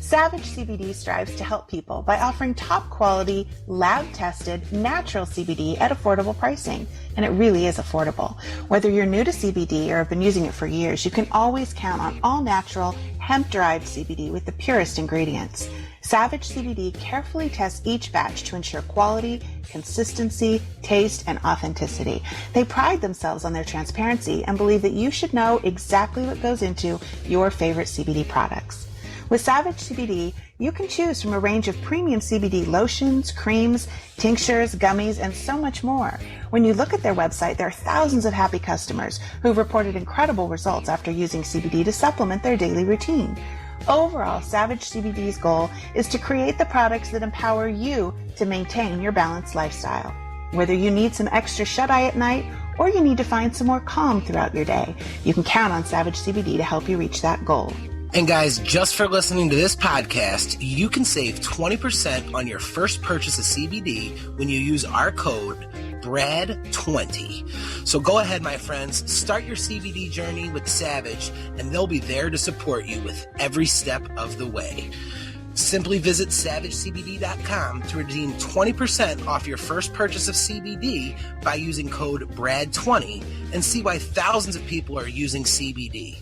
Savage CBD strives to help people by offering top quality, lab-tested, natural CBD at affordable pricing. And it really is affordable. Whether you're new to CBD or have been using it for years, you can always count on all-natural, hemp-derived CBD with the purest ingredients. Savage CBD carefully tests each batch to ensure quality, consistency, taste, and authenticity. They pride themselves on their transparency and believe that you should know exactly what goes into your favorite CBD products. With Savage CBD, you can choose from a range of premium CBD lotions, creams, tinctures, gummies, and so much more. When you look at their website, there are thousands of happy customers who've reported incredible results after using CBD to supplement their daily routine. Overall, Savage CBD's goal is to create the products that empower you to maintain your balanced lifestyle. Whether you need some extra shut-eye at night or you need to find some more calm throughout your day, you can count on Savage CBD to help you reach that goal. And guys, just for listening to this podcast, you can save 20% on your first purchase of CBD when you use our code BRAD20. So go ahead, my friends, start your CBD journey with Savage, and they'll be there to support you with every step of the way. Simply visit SavageCBD.com to redeem 20% off your first purchase of CBD by using code BRAD20 and see why thousands of people are using CBD.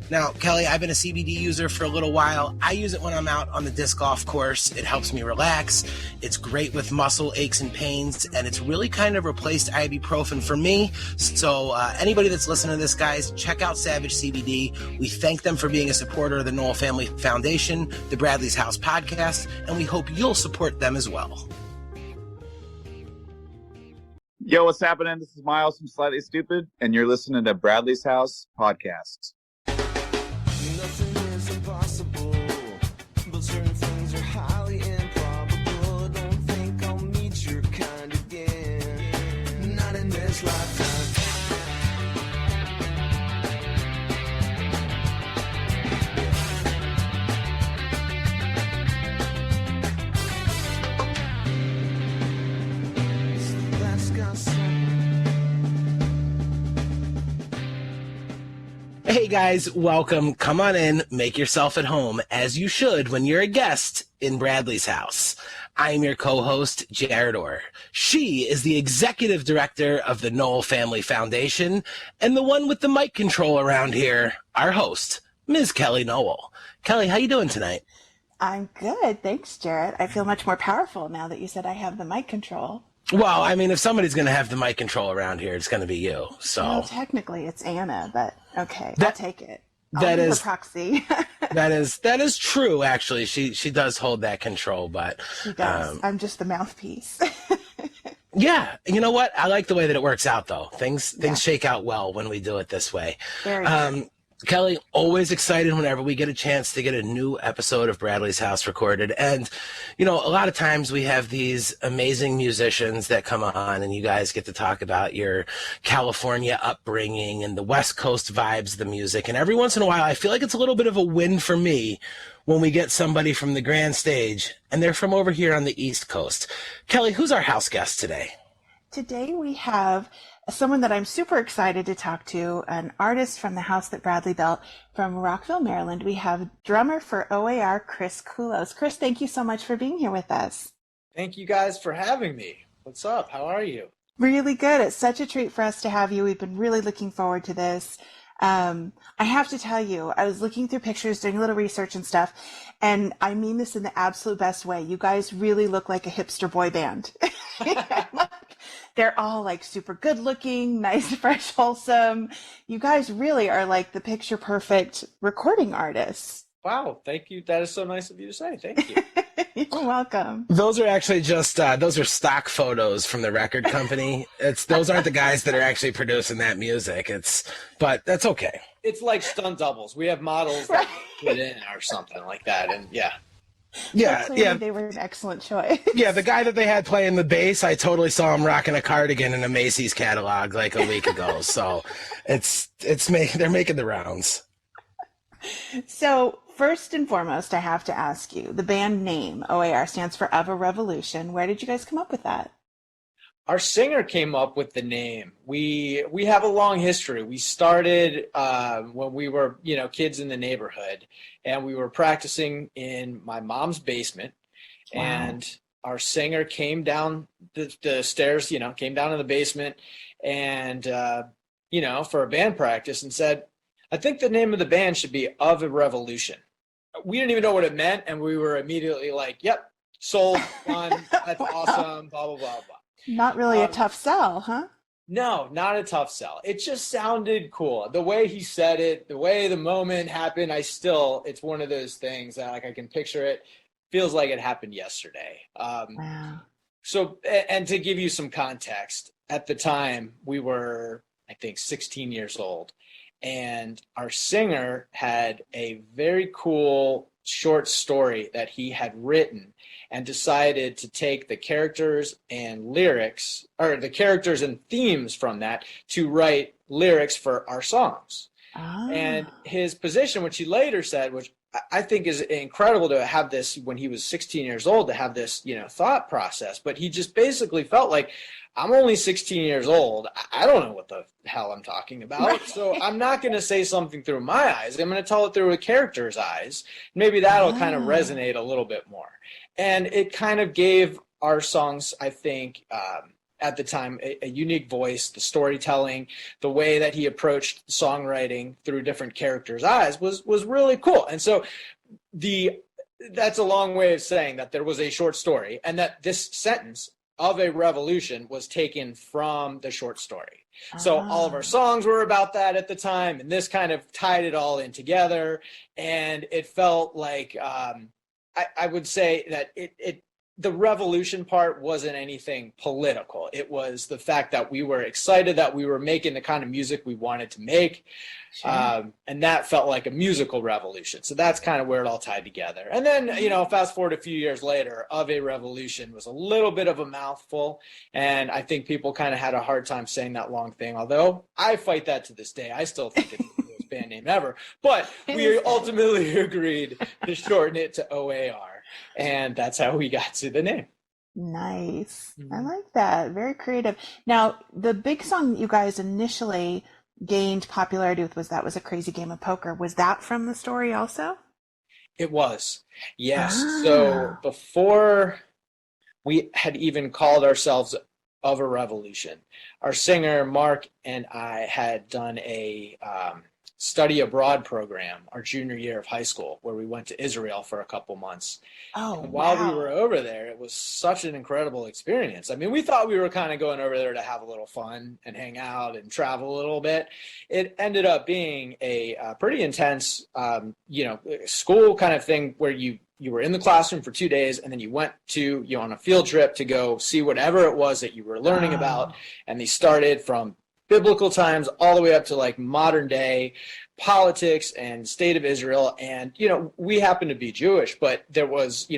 Now, Kelly, I've been a CBD user for a little while. I use it when I'm out on the disc golf course. It helps me relax. It's great with muscle aches and pains, and it's really kind of replaced ibuprofen for me. So anybody that's listening to this, guys, check out Savage CBD. We thank them for being a supporter of the Knoll Family Foundation, the Bradley's House podcast, and we hope you'll support them as well. Yo, what's happening? This is Miles from Slightly Stupid, and you're listening to Bradley's House podcast. Nothing is impossible, but certain things are highly improbable. I don't think I'll meet your kind again, not in this lifetime. That's got some. Hey guys, welcome. Come on in, make yourself at home, as you should when you're a guest in Bradley's house. I am your co-host, Jarett O.A.R. She is the executive director of the Knoll Family Foundation, and the one with the mic control around here, our host, Ms. Kelly Noel. Kelly, how you doing tonight? I'm good. Thanks, Jarett. I feel much more powerful now that you said I have the mic control. Well, I mean, if somebody's going to have the mic control around here, it's going to be you. So Well, technically it's Anna, but okay, I'll take it. That is the proxy. that is true. Actually, she does hold that control, but She does. I'm just the mouthpiece. yeah, you know what? I like the way that it works out, though. Things shake out well when we do it this way. Very good. Kelly, always excited whenever we get a chance to get a new episode of Bradley's House recorded. And, you know, a lot of times we have these amazing musicians that come on and you guys get to talk about your California upbringing and the West Coast vibes of the music. And every once in a while, I feel like it's a little bit of a win for me when we get somebody from the grand stage and they're from over here on the East Coast. Kelly, who's our house guest today? Today we have someone that I'm super excited to talk to, an artist from the house that Bradley built from Rockville, Maryland. We have drummer for O.A.R, Chris Culos. Chris, thank you so much for being here with us. Thank you guys for having me. What's up? How are you? Really good. It's such a treat for us to have you. We've been really looking forward to this. I have to tell you, I was looking through pictures, doing a little research and stuff, and I mean this in the absolute best way. You guys really look like a hipster boy band. They're all like super good looking, nice, fresh, wholesome. You guys really are like the picture perfect recording artists. Wow, thank you. That is so nice of you to say. Thank you. You're welcome. Those are actually just those are stock photos from the record company. Those aren't the guys that are actually producing that music. But that's okay. It's like stunt doubles. We have models that put in or something like that, and yeah. So they were an excellent choice. Yeah, the guy that they had playing the bass, I totally saw him rocking a cardigan in a Macy's catalog like a week ago. So they're making the rounds. So first and foremost, I have to ask you, the band name O.A.R stands for Of a Revolution. Where did you guys come up with that? Our singer came up with the name. We have a long history. We started when we were, kids in the neighborhood, and we were practicing in my mom's basement. Wow. And our singer came down the stairs, came down in the basement, and for a band practice, and said, "I think the name of the band should be Of a Revolution." We didn't even know what it meant, and we were immediately like, "Yep, sold, done. That's awesome." Blah blah blah blah. Not really a tough sell, huh? No, not a tough sell. It just sounded cool. The way he said it, the way the moment happened, it's one of those things that I can picture it. Feels like it happened yesterday. Wow. So, and to give you some context, at the time we were, I think, 16 years old, and our singer had a very cool short story that he had written and decided to take the characters and lyrics, or the characters and themes from that, to write lyrics for our songs. Ah. And his position, which he later said, which I think is incredible to have this when he was 16 years old, to have this, thought process. But he just basically felt like, I'm only 16 years old. I don't know what the hell I'm talking about. Right. So I'm not going to say something through my eyes. I'm going to tell it through a character's eyes. Maybe that'll kind of resonate a little bit more. And it kind of gave our songs, I think, at the time, a unique voice. The storytelling, the way that he approached songwriting through different characters' eyes was really cool. And so that's a long way of saying that there was a short story, and that this sentence, Of a Revolution, was taken from the short story. So all of our songs were about that at the time, and this kind of tied it all in together. And it felt like, I would say that the revolution part wasn't anything political. It was the fact that we were excited that we were making the kind of music we wanted to make. Sure. And that felt like a musical revolution. So that's kind of where it all tied together. And then, fast forward a few years later, Of a Revolution was a little bit of a mouthful. And I think people kind of had a hard time saying that long thing. Although I fight that to this day. I still think it's the coolest band name ever. But we ultimately agreed to shorten it to O.A.R. And that's how we got to the name. Nice. I like that. Very creative. Now, the big song you guys initially gained popularity with was A Crazy Game of Poker. Was that from the story also? It was. Yes. So before we had even called ourselves Of a Revolution, our singer, Mark, and I had done a study abroad program our junior year of high school, where we went to Israel for a couple months. Oh, and while wow. we were over there, it was such an incredible experience. I mean, we thought we were kind of going over there to have a little fun and hang out and travel a little bit. It ended up being a pretty intense, school kind of thing, where you were in the classroom for 2 days, and then you went to, on a field trip to go see whatever it was that you were learning about. And they started from biblical times all the way up to like modern day politics and state of Israel. And, we happen to be Jewish, but there was,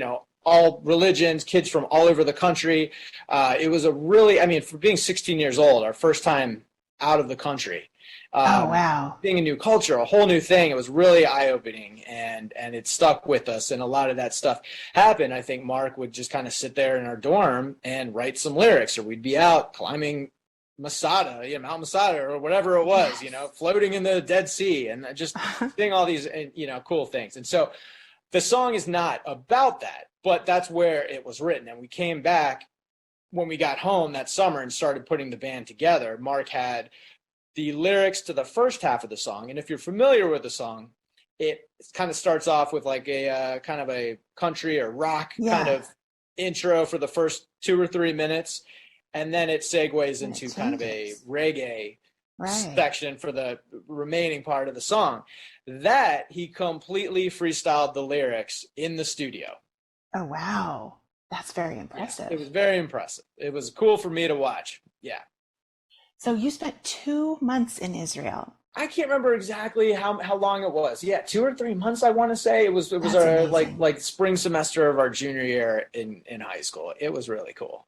all religions, kids from all over the country. It was a really, for being 16 years old, our first time out of the country. Wow. Being a new culture, a whole new thing. It was really eye-opening, and it stuck with us. And a lot of that stuff happened. I think Mark would just kind of sit there in our dorm and write some lyrics, or we'd be out climbing Masada, Mount Masada, or whatever it was, floating in the Dead Sea, and just seeing all these, cool things. And so the song is not about that, but that's where it was written. And we came back when we got home that summer and started putting the band together. Mark had the lyrics to the first half of the song. And if you're familiar with the song, it kind of starts off with like a kind of a country or rock kind of intro for the first 2 or 3 minutes. And then it segues into kind of a reggae section for the remaining part of the song. That he completely freestyled the lyrics in the studio. Oh, wow. That's very impressive. Yeah, it was very impressive. It was cool for me to watch. Yeah. So you spent 2 months in Israel. I can't remember exactly how long it was. Yeah, 2 or 3 months, I want to say. It was our like spring semester of our junior year in high school. It was really cool.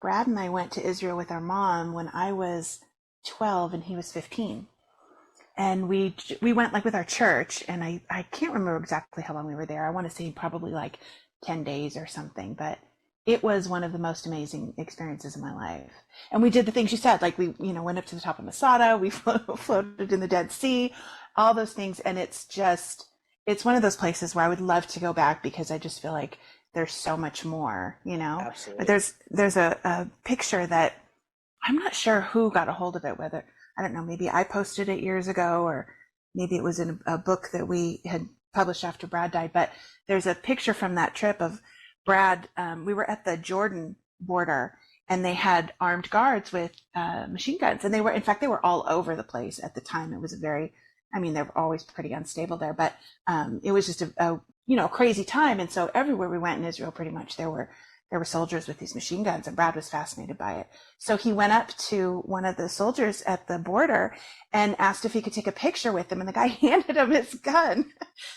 Brad and I went to Israel with our mom when I was 12 and he was 15. And we went like with our church, and I can't remember exactly how long we were there. I want to say probably like 10 days or something, but it was one of the most amazing experiences of my life. And we did the things you said, like we, went up to the top of Masada, we floated in the Dead Sea, all those things. And it's one of those places where I would love to go back because I just feel like there's so much more, Absolutely. But there's a picture that I'm not sure who got a hold of it, whether, I don't know, maybe I posted it years ago, or maybe it was in a book that we had published after Brad died, but there's a picture from that trip of Brad. We were at the Jordan border, and they had armed guards with machine guns, and they were all over the place at the time. It was they were always pretty unstable there, but it was just a crazy time. And so everywhere we went in Israel, pretty much there were soldiers with these machine guns, and Brad was fascinated by it. So he went up to one of the soldiers at the border and asked if he could take a picture with him, and the guy handed him his gun.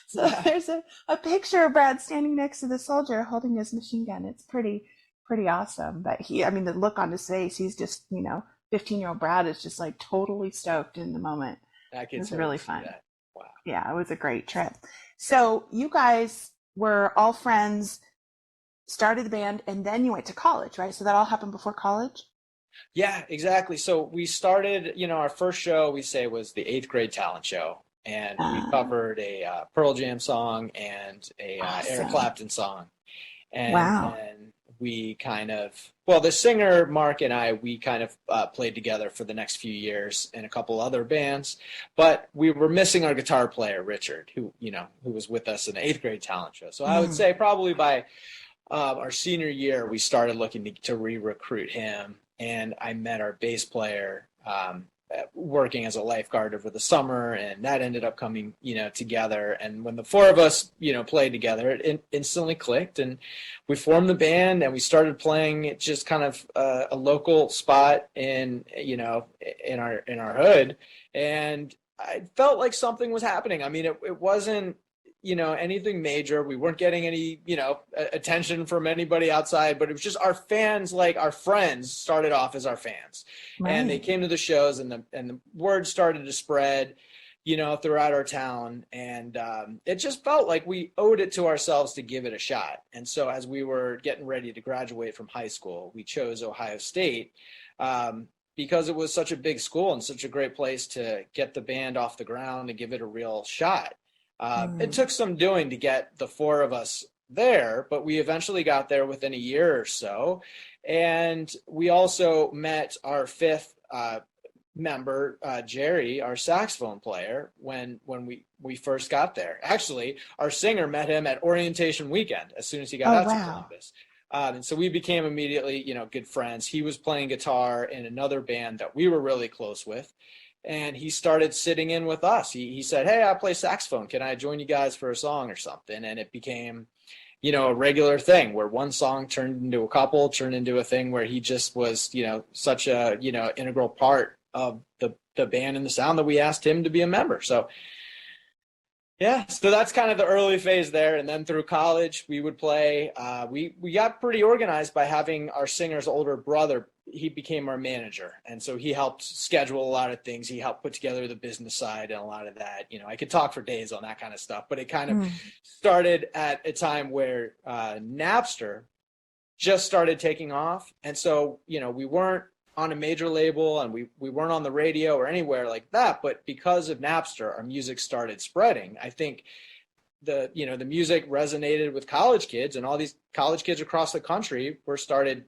So there's a picture of Brad standing next to the soldier holding his machine gun. It's pretty awesome. But the look on his face, he's just, 15-year-old Brad is just like totally stoked in the moment. It was really fun. Wow. Yeah, it was a great trip. So you guys were all friends, started the band, and then you went to college, right? So that all happened before college? Yeah, exactly. So we started, our first show, we say, was the 8th grade talent show. And we covered a Pearl Jam song and a Awesome. Eric Clapton song. And Wow. then we the singer, Mark, and I, we kind of played together for the next few years in a couple other bands. But we were missing our guitar player, Richard, who was with us in the 8th grade talent show. So I would say probably by our senior year, we started looking to re-recruit him, and I met our bass player working as a lifeguard over the summer, and that ended up coming, together. And when the four of us, played together, it instantly clicked, and we formed the band, and we started playing at just kind of a local spot in our hood, and I felt like something was happening. I mean, it wasn't anything major. We weren't getting any, attention from anybody outside, but it was just our fans, like our friends started off as our fans. Right. And they came to the shows, and the word started to spread, throughout our town. And it just felt like we owed it to ourselves to give it a shot. And so as we were getting ready to graduate from high school, we chose Ohio State because it was such a big school and such a great place to get the band off the ground and give it a real shot. It took some doing to get the four of us there, but we eventually got there within a year or so. And we also met our fifth member, Jerry, our saxophone player, when we first got there. Actually, our singer met him at orientation weekend as soon as he got out to Columbus. And so we became immediately, good friends. He was playing guitar in another band that we were really close with. And he started sitting in with us. He said, "Hey, I play saxophone. Can I join you guys for a song or something?" And it became, a regular thing where one song turned into a couple, turned into a thing where he just was, such a, integral part of the band and the sound that we asked him to be a member. So, yeah, so that's kind of the early phase there. And then through college, we would play. We got pretty organized by having our singer's older brother. He became our manager. And so he helped schedule a lot of things. He helped put together the business side and a lot of that. I could talk for days on that kind of stuff, but it kind of started at a time where Napster just started taking off. And so, we weren't on a major label, and we weren't on the radio or anywhere like that. But because of Napster, our music started spreading. I think the music resonated with college kids, and all these college kids across the country started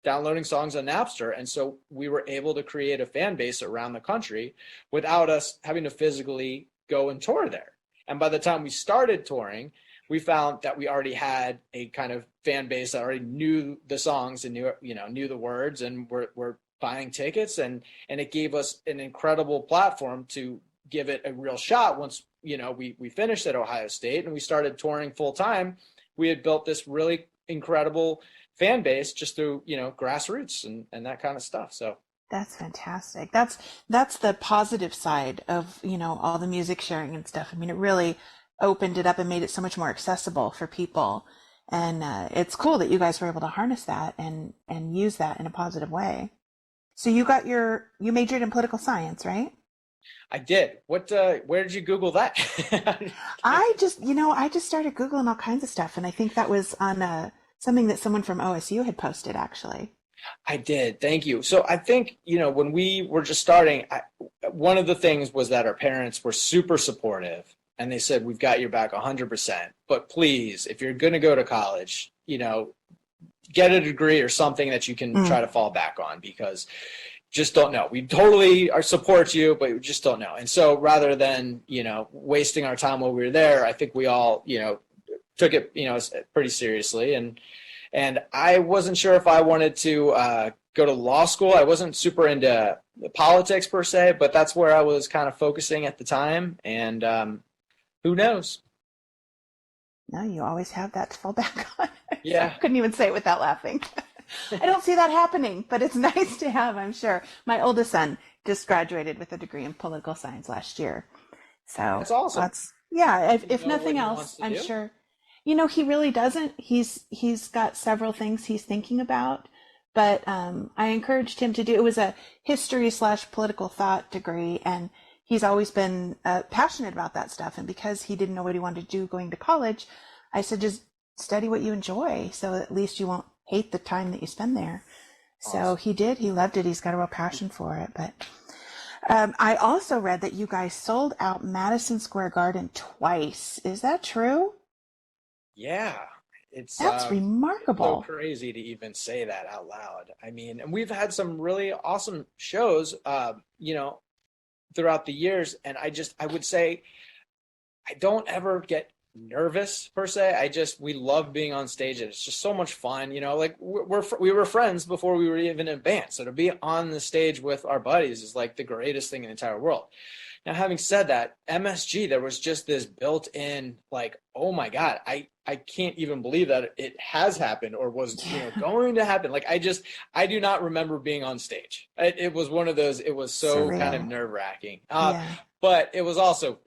downloading songs on Napster. And so we were able to create a fan base around the country without us having to physically go and tour there. And by the time we started touring, we found that we already had a kind of fan base that already knew the songs and knew the words, and were buying tickets. And it gave us an incredible platform to give it a real shot. Once, we finished at Ohio State and we started touring full time, we had built this really incredible fan base just through, grassroots and that kind of stuff. So that's fantastic. That's the positive side of, all the music sharing and stuff. I mean, it really opened it up and made it so much more accessible for people. And it's cool that you guys were able to harness that and use that in a positive way. So you majored in political science, right? I did. Where did you Google that? I just started Googling all kinds of stuff. And I think that was on something that someone from OSU had posted, actually. I did. Thank you. So I think, when we were just starting, one of the things was that our parents were super supportive and they said, we've got your back 100%. But please, if you're going to go to college, get a degree or something that you can try to fall back on, because just don't know. We totally support you, but we just don't know. And so rather than, wasting our time while we were there, I think we all, took it, pretty seriously. And I wasn't sure if I wanted to go to law school. I wasn't super into politics per se, but that's where I was kind of focusing at the time. And who knows? No, you always have that to fall back on. Yeah. So I couldn't even say it without laughing. I don't see that happening, but it's nice to have, I'm sure. My oldest son just graduated with a degree in political science last year. So that's awesome. If nothing else, I'm sure. He really doesn't. He's got several things he's thinking about, but I encouraged him to do. It was a history/political thought degree, and he's always been passionate about that stuff. And because he didn't know what he wanted to do going to college, I said, just study what you enjoy, so at least you won't hate the time that you spend there. Awesome. So he did. He loved it. He's got a real passion for it. But I also read that you guys sold out Madison Square Garden twice. Is that true? Yeah, that's remarkable. So crazy to even say that out loud. I mean, and we've had some really awesome shows, throughout the years. And I would say I don't ever get nervous per se. We love being on stage, and it's just so much fun. Like we were friends before we were even in band. So to be on the stage with our buddies is like the greatest thing in the entire world. Now, having said that, MSG, there was just this built-in, like, oh my God, I can't even believe that it has happened or was going to happen. Like, I do not remember being on stage. It was one of those, it was so surreal. Kind of nerve-wracking. But it was also,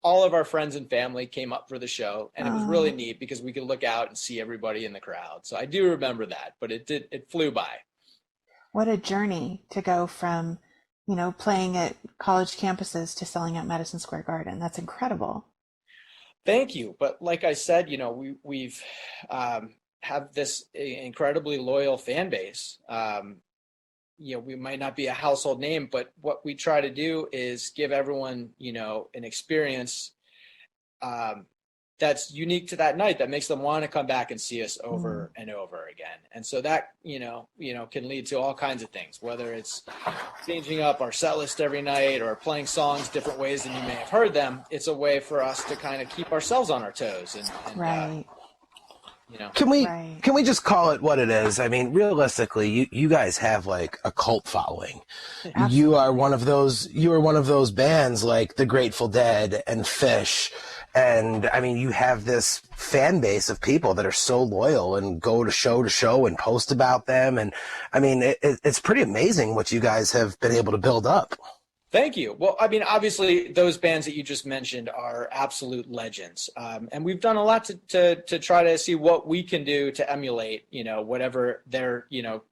all of our friends and family came up for the show, and it was really neat because we could look out and see everybody in the crowd. So I do remember that, but it flew by. What a journey to go from playing at college campuses to selling out Madison Square Garden. That's incredible. Thank you. But like I said, we've have this incredibly loyal fan base. We might not be a household name, but what we try to do is give everyone, an experience that's unique to that night, that makes them want to come back and see us over and over again. And so that, can lead to all kinds of things, whether it's changing up our set list every night or playing songs different ways than you may have heard them. It's a way for us to kind of keep ourselves on our toes. And right. Can we just call it what it is? I mean, realistically, you guys have like a cult following. Absolutely. You are one of those bands like the Grateful Dead and Fish. And I mean, you have this fan base of people that are so loyal and go to show and post about them. And I mean, it's pretty amazing what you guys have been able to build up. Thank you. Well, I mean, obviously, those bands that you just mentioned are absolute legends. And we've done a lot to try to see what we can do to emulate, whatever their,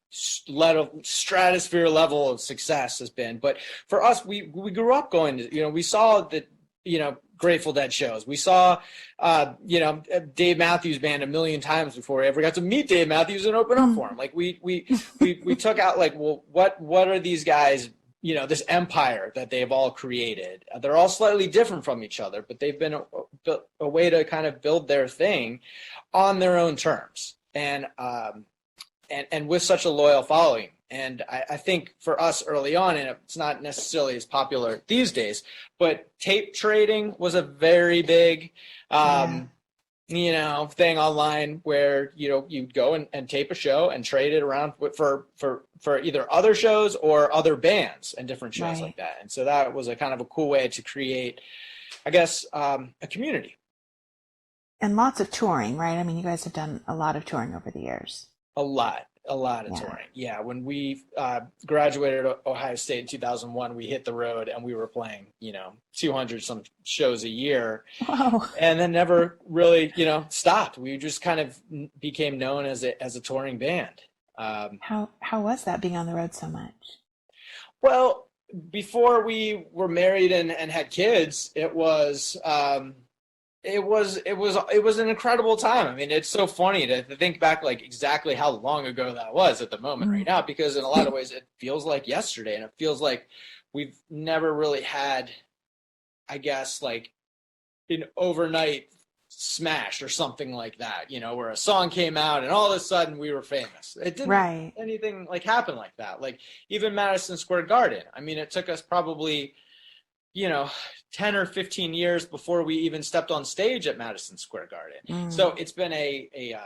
stratosphere level of success has been. But for us, we grew up going to, we saw the, Grateful Dead shows. We saw, Dave Matthews Band a million times before we ever got to meet Dave Matthews and open up for him. Like we took out like, well, what are these guys, this empire that they've all created? They're all slightly different from each other, but they've been a way to kind of build their thing on their own terms, and with such a loyal following. And I think for us early on, and it's not necessarily as popular these days, but tape trading was a very big, thing online where, you'd go and tape a show and trade it around for either other shows or other bands and different shows like that. And so that was a kind of a cool way to create, I guess, a community. And lots of touring, right? I mean, you guys have done a lot of touring over the years. A lot of touring. Yeah. When we graduated Ohio State in 2001, we hit the road and we were playing, 200 some shows a year. Wow. And then never really, stopped. We just kind of became known as a touring band. How was that, being on the road so much? Well, before we were married and had kids, it was, It was an incredible time. I mean, it's so funny to think back like exactly how long ago that was at the moment right Mm. now, because in a lot of ways it feels like yesterday, and it feels like we've never really had, I guess, like an overnight smash or something like that, where a song came out and all of a sudden we were famous. It didn't Right. anything like happen like that. Like even Madison Square Garden. I mean, it took us probably, you know, 10 or 15 years before we even stepped on stage at Madison Square Garden. Mm. So it's been a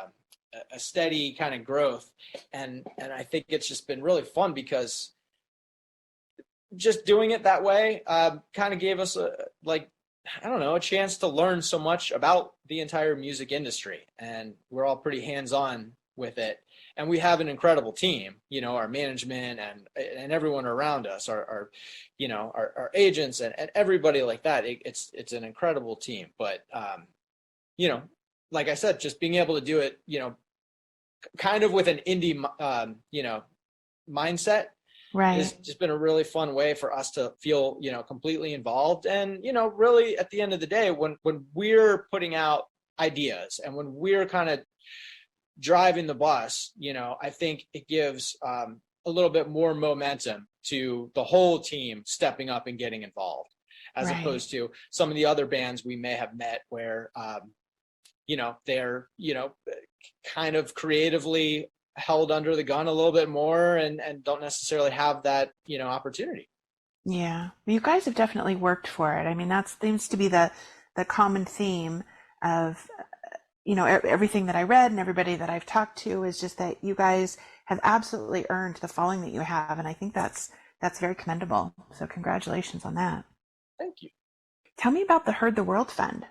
steady kind of growth. And I think it's just been really fun because just doing it that way kind of gave us I don't know, a chance to learn so much about the entire music industry. And we're all pretty hands-on with it. And we have an incredible team, our management and everyone around us, our agents and everybody like that. It's an incredible team. But, like I said, just being able to do it, kind of with an indie, mindset it's Right. just been a really fun way for us to feel, completely involved. And, really at the end of the day, when we're putting out ideas and when we're kind of driving the bus, I think it gives a little bit more momentum to the whole team stepping up and getting involved, as Right. opposed to some of the other bands we may have met where, they're, kind of creatively held under the gun a little bit more and don't necessarily have that, opportunity. Yeah. You guys have definitely worked for it. I mean, that seems to be the common theme of, everything that I read and everybody that I've talked to is just that you guys have absolutely earned the following that you have. And I think that's very commendable. So congratulations on that. Thank you. Tell me about the Heard the World Fund.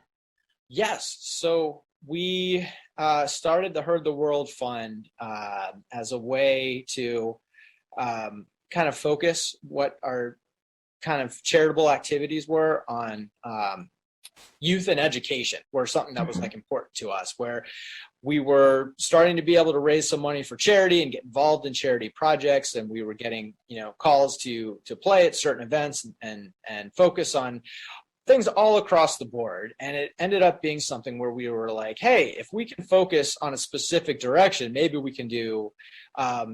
Yes. So we started the Heard the World Fund as a way to kind of focus what our kind of charitable activities were on youth and education, were something that was like important to us, where we were starting to be able to raise some money for charity and get involved in charity projects, and we were getting calls to play at certain events and focus on things all across the board. And it ended up being something where we were like, hey, if we can focus on a specific direction, maybe we can do a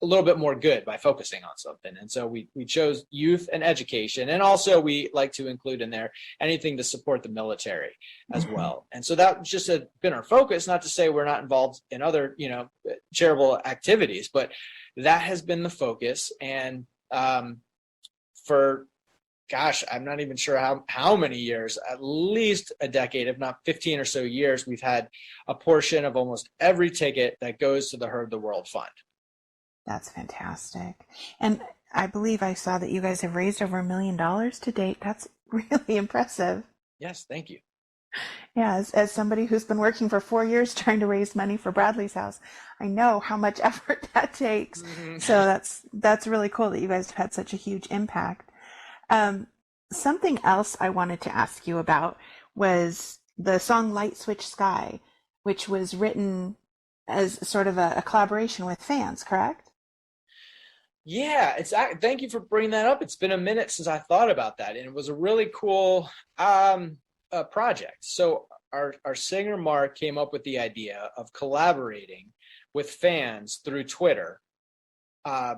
little bit more good by focusing on something. And so we chose youth and education. And also we like to include in there anything to support the military as well. And so that just had been our focus, not to say we're not involved in other, charitable activities, but that has been the focus. And for gosh, I'm not even sure how many years, at least a decade, if not 15 or so years, we've had a portion of almost every ticket that goes to the Heard the World Fund. That's fantastic. And I believe I saw that you guys have raised over $1 million to date. That's really impressive. Yes, thank you. Yeah, as somebody who's been working for 4 years trying to raise money for Bradley's house, I know how much effort that takes. So that's really cool that you guys have had such a huge impact. Something else I wanted to ask you about was the song Light Switch Sky, which was written as sort of a collaboration with fans, correct? Yeah, thank you for bringing that up. It's been a minute since I thought about that, and it was a really cool project. So our singer Mark came up with the idea of collaborating with fans through Twitter by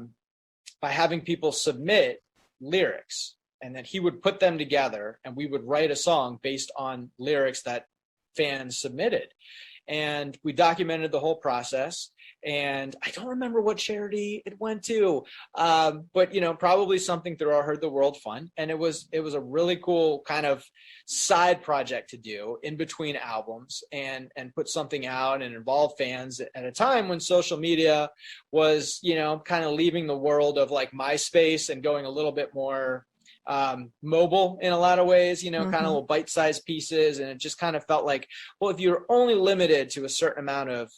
having people submit lyrics, and then he would put them together and we would write a song based on lyrics that fans submitted. And we documented the whole process. And I don't remember what charity it went to, but probably something through our Heard the World Fund. And it was a really cool kind of side project to do in between albums and put something out and involve fans at a time when social media was kind of leaving the world of like MySpace and going a little bit more mobile in a lot of ways, kind of little bite-sized pieces. And it just kind of felt like, well, if you're only limited to a certain amount of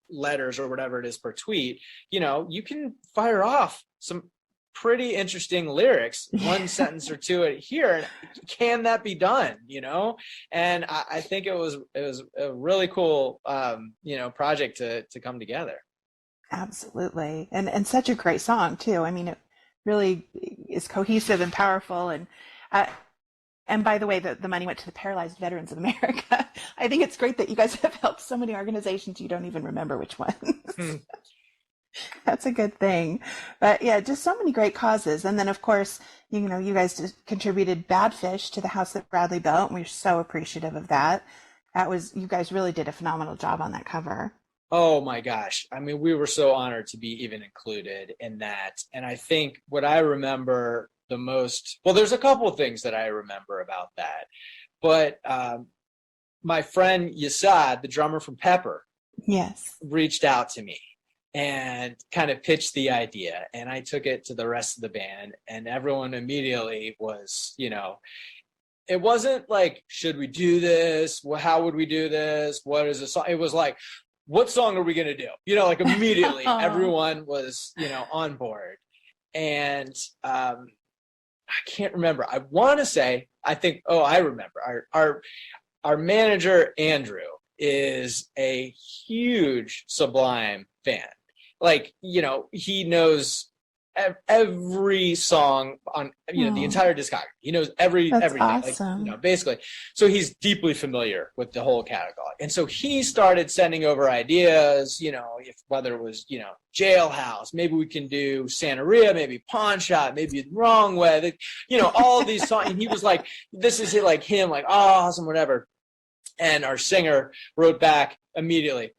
letters or whatever it is per tweet, you can fire off some pretty interesting lyrics, one sentence or two here. And can that be done? And I think it was a really cool, project to come together. Absolutely. And such a great song too. I mean, it really is cohesive and powerful. And And by the way, the money went to the Paralyzed Veterans of America. I think it's great that you guys have helped so many organizations you don't even remember which ones. That's a good thing. But yeah, just so many great causes. And then of course, you guys just contributed BadFish to the house that Bradley built, and we're so appreciative of that. You guys really did a phenomenal job on that cover. Oh my gosh. I mean, we were so honored to be even included in that. And I think what I remember the most, well, there's a couple of things that I remember about that. But my friend Yasad, the drummer from Pepper, yes, reached out to me and kind of pitched the idea. And I took it to the rest of the band, and everyone immediately was, it wasn't like, should we do this? Well, how would we do this? What is the song? It was like, what song are we going to do? Like immediately everyone was, on board. And I can't remember. I want to say, I remember. Our manager, Andrew, is a huge Sublime fan. Like, he knows every song on, the entire discography. He knows everything. Awesome. Like, basically. So he's deeply familiar with the whole catalog. And so he started sending over ideas, whether it was, Jailhouse, maybe we can do Santeria, maybe Pawn Shop, maybe The Wrong Way, all of these songs. And he was like, this is it, like him, like, awesome, whatever. And our singer wrote back immediately,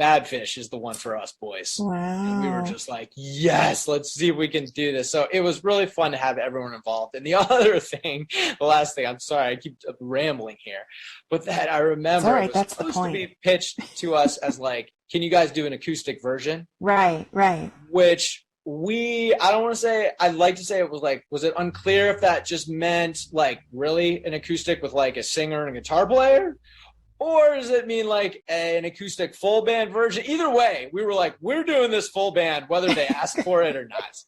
BadFish is the one for us, boys. Wow. And we were just like, yes, let's see if we can do this. So it was really fun to have everyone involved. And the other thing, the last thing, I'm sorry, I keep rambling here, but that I remember, all right, it was that's supposed the point. to be pitched to us as like, can you guys do an acoustic version? Right. Which I'd like to say it was like, was it unclear if that just meant like really an acoustic with like a singer and a guitar player? Or does it mean like an acoustic full band version? Either way, we were like, we're doing this full band, whether they ask for it or not.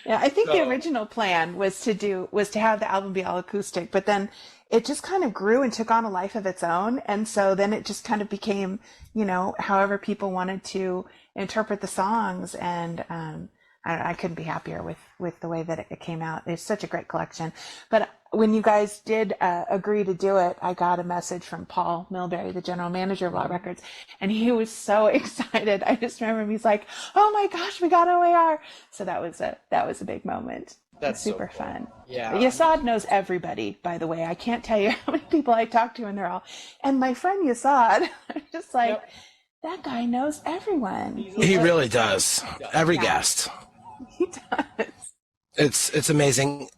Yeah, I think the original plan was to have the album be all acoustic, but then it just kind of grew and took on a life of its own. And so then it just kind of became, however people wanted to interpret the songs. And I couldn't be happier with the way that it came out. It's such a great collection. But when you guys did agree to do it, I got a message from Paul Milbury, the general manager of O.A.R Records, and he was so excited. I just remember him. He's like, "Oh my gosh, we got O.A.R!" So that was a big moment. That's super so cool. fun. Yeah. Yasad knows everybody, by the way. I can't tell you how many people I talk to, and they're all. And my friend Yasad, I'm just like, that guy knows everyone. He really does. Every guest. He does. It's amazing.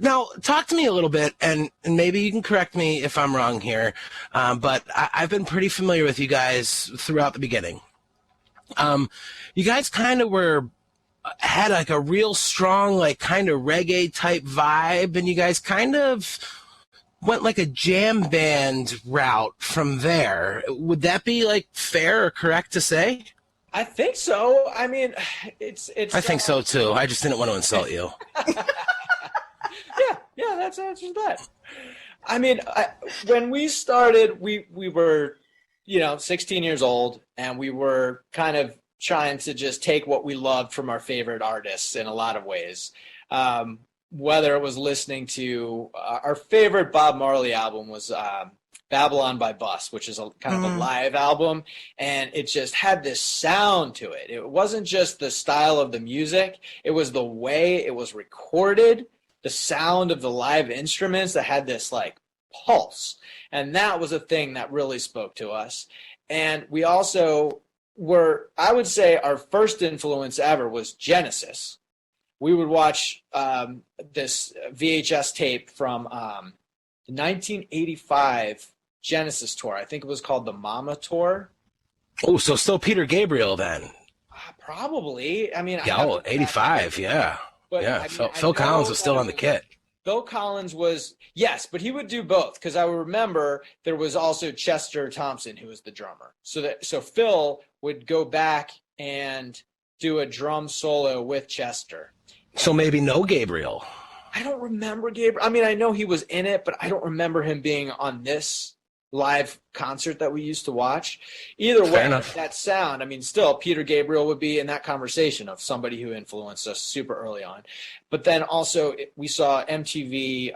Now, talk to me a little bit, and maybe you can correct me if I'm wrong here, but I've been pretty familiar with you guys throughout the beginning. You guys kind of had like a real strong, like kind of reggae type vibe, and you guys kind of went like a jam band route from there. Would that be like fair or correct to say? I think so. I mean, it's. I think so too. I just didn't want to insult you. Yeah, that's that. I mean, when we started, we were, 16 years old, and we were kind of trying to just take what we loved from our favorite artists in a lot of ways. Whether it was listening to our favorite Bob Marley album was Babylon by Bus, which is a kind of a live album, and it just had this sound to it. It wasn't just the style of the music, it was the way it was recorded, the sound of the live instruments that had this like pulse. And that was a thing that really spoke to us. And we also I would say our first influence ever was Genesis. We would watch this VHS tape from the 1985 Genesis tour. I think it was called the Mama Tour. Oh, so still Peter Gabriel then? Probably. I mean, 85, yeah. But, yeah, Phil Collins was still on the kit. Phil Collins was, yes, but he would do both, because I remember there was also Chester Thompson, who was the drummer. So Phil would go back and do a drum solo with Chester. So maybe no Gabriel. I don't remember Gabriel. I mean, I know he was in it, but I don't remember him being on this live concert that we used to watch. Either Fair way, enough. that sound, I mean, still Peter Gabriel would be in that conversation of somebody who influenced us super early on. But then also we saw MTV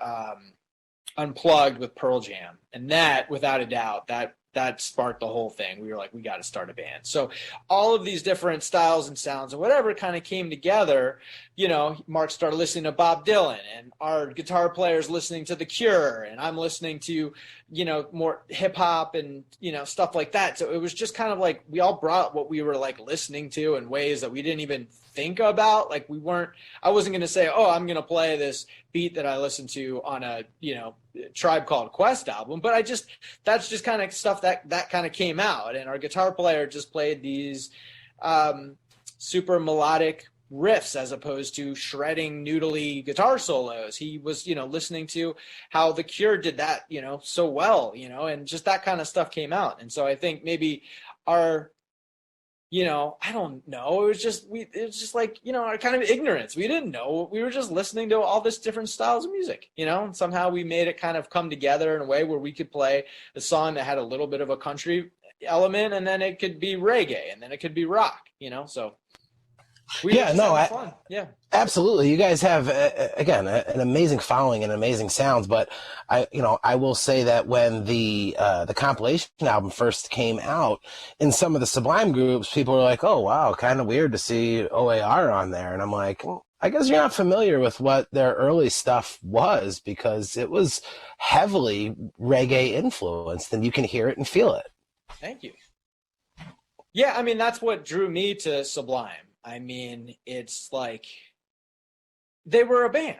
Unplugged with Pearl Jam, and that, without a doubt, that sparked the whole thing. We were like, we got to start a band. So all of these different styles and sounds and whatever kind of came together. You know, Mark started listening to Bob Dylan, and our guitar player's listening to The Cure, and I'm listening to, you know, more hip hop and, you know, stuff like that. So it was just kind of like we all brought what we were like listening to in ways that we didn't even think about. Like I wasn't going to say, oh, I'm going to play this beat that I listened to on a, you know, Tribe Called Quest album, but that's just kind of stuff that kind of came out, and our guitar player just played these super melodic riffs as opposed to shredding noodly guitar solos. He was, you know, listening to how The Cure did that, you know, so well, you know, and just that kind of stuff came out. And so I think maybe our, you know, I don't know. It was just like, you know, our kind of ignorance. We didn't know. We were just listening to all this different styles of music, you know, and somehow we made it kind of come together in a way where we could play a song that had a little bit of a country element, and then it could be reggae, and then it could be rock, you know, so. Fun. Yeah, Absolutely. You guys have, again, an amazing following and amazing sounds. But I will say that when the compilation album first came out, in some of the Sublime groups, people were like, "Oh, wow, kind of weird to see O.A.R. on there." And I'm like, well, I guess you're not familiar with what their early stuff was, because it was heavily reggae influenced, and you can hear it and feel it. Thank you. Yeah, I mean, that's what drew me to Sublime. I mean, it's like they were a band,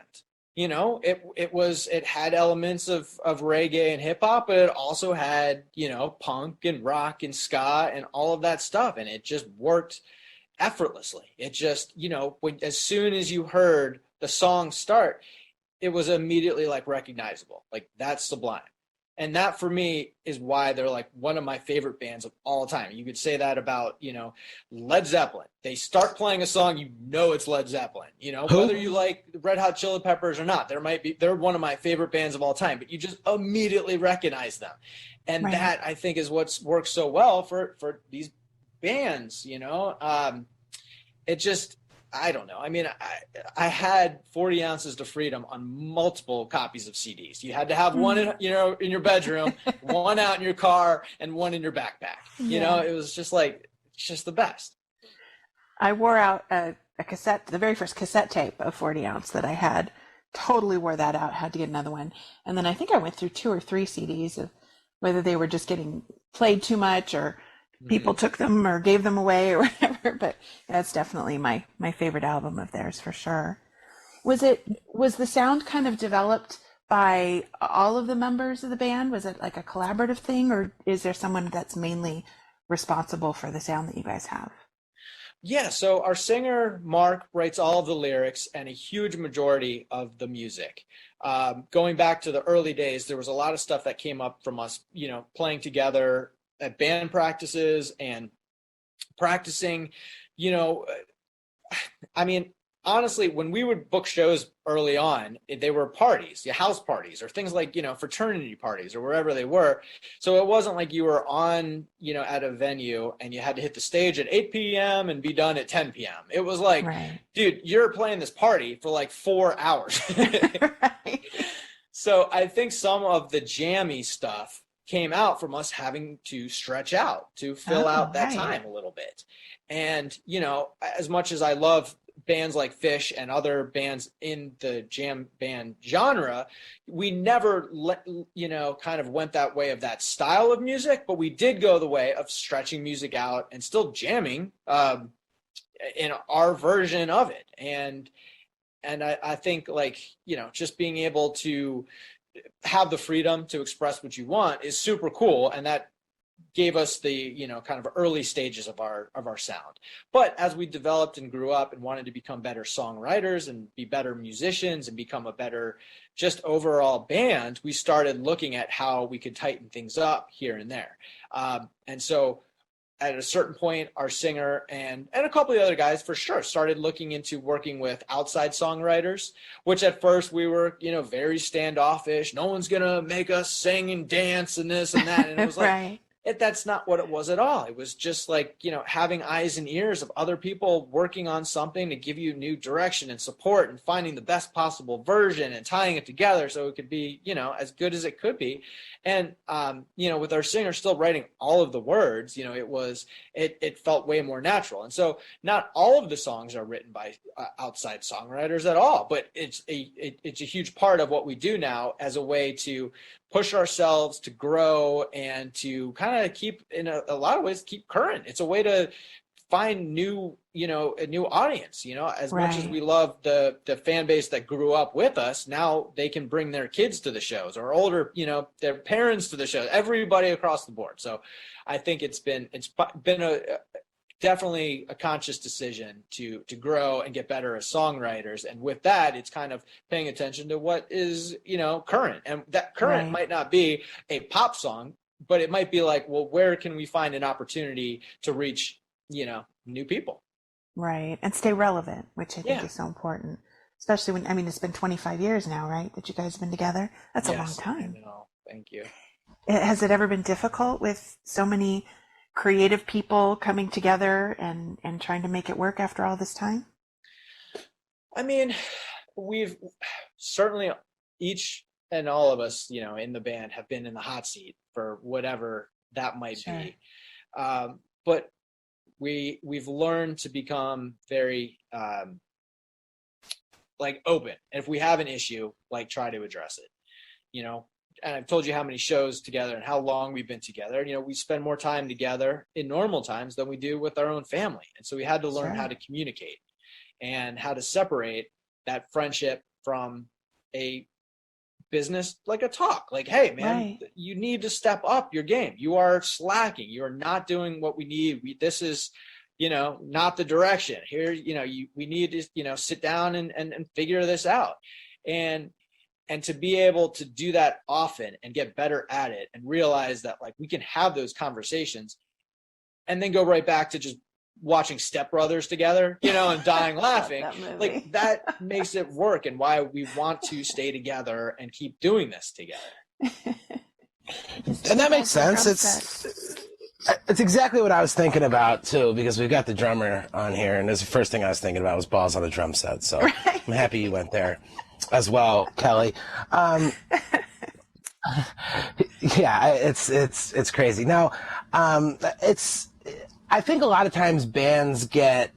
you know, it had elements of reggae and hip hop, but it also had, you know, punk and rock and ska and all of that stuff. And it just worked effortlessly. It just, you know, as soon as you heard the song start, it was immediately like recognizable, like that's Sublime. And that for me is why they're like one of my favorite bands of all time. You could say that about, you know, Led Zeppelin. They start playing a song, you know it's Led Zeppelin. You know, whether you like Red Hot Chili Peppers or not, they're one of my favorite bands of all time, but you just immediately recognize them. And that, I think, is what's worked so well for these bands, you know. It just, I don't know. I mean, I had 40 Ounces to Freedom on multiple copies of CDs. You had to have one in your bedroom, one out in your car, and one in your backpack. You know, it was just like, it's just the best. I wore out a cassette, the very first cassette tape of 40 Ounce that I had. Totally wore that out, had to get another one. And then I think I went through 2 or 3 CDs of whether they were just getting played too much or people took them or gave them away or whatever, but that's definitely my favorite album of theirs for sure. Was the sound kind of developed by all of the members of the band? Was it like a collaborative thing, or is there someone that's mainly responsible for the sound that you guys have? Yeah, so our singer, Mark, writes all of the lyrics and a huge majority of the music. Going back to the early days, there was a lot of stuff that came up from us, you know, playing together at band practices and practicing, you know. I mean, honestly, when we would book shows early on, they were parties, house parties, or things like, you know, fraternity parties or wherever they were. So it wasn't like you were on, you know, at a venue and you had to hit the stage at 8 p.m. and be done at 10 p.m. It was like, dude, you're playing this party for like 4 hours. So I think some of the jammy stuff came out from us having to stretch out to fill out that time a little bit. And, you know, as much as I love bands like Fish and other bands in the jam band genre, we never kind of went that way of that style of music, but we did go the way of stretching music out and still jamming in our version of it. And I think, like, you know, just being able to have the freedom to express what you want is super cool, and that gave us the, you know, kind of early stages of our sound. But as we developed and grew up and wanted to become better songwriters and be better musicians and become a better just overall band, we started looking at how we could tighten things up here and there. And so at a certain point, our singer and a couple of the other guys for sure started looking into working with outside songwriters, which at first we were, very standoffish. No one's going to make us sing and dance and this and that. And it was like, Right. that's not what it was at all. It was just like, having eyes and ears of other people working on something to give you new direction and support and finding the best possible version and tying it together so it could be, as good as it could be. And, with our singer still writing all of the words, it felt way more natural. And so not all of the songs are written by outside songwriters at all, but it's a huge part of what we do now as a way to push ourselves, to grow, and to kind of keep, in a lot of ways, keep current. It's a way to find new, a new audience, as much as we love the fan base that grew up with us. Now they can bring their kids to the shows, or older, their parents to the shows, everybody across the board. So I think it's been definitely a conscious decision to grow and get better as songwriters. And with that, it's kind of paying attention to what is, current. And that current might not be a pop song, but it might be like, well, where can we find an opportunity to reach, new people? Right. And stay relevant, which I think is so important, especially when, it's been 25 years now, right, that you guys have been together. That's a long time. Thank you. Has it ever been difficult with so many creative people coming together and trying to make it work after all this time? We've certainly, each and all of us, in the band have been in the hot seat for whatever that might be. But we've learned to become very open. And if we have an issue, try to address it, and I've told you how many shows together and how long we've been together. We spend more time together in normal times than we do with our own family. And so we had to learn how to communicate and how to separate that friendship from a business, like a talk, hey man, you need to step up your game. You are slacking. You are not doing what we need. This is, not the direction here. We need to, sit down and figure this out. And to be able to do that often and get better at it and realize that we can have those conversations and then go right back to just watching Step Brothers together, and dying laughing, that makes it work, and why we want to stay together and keep doing this together. And that makes sense. It's exactly what I was thinking about too, because we've got the drummer on here, and the first thing I was thinking about was balls on the drum set. So I'm happy you went there as well, Kelly. It's crazy. Now, I think a lot of times bands get,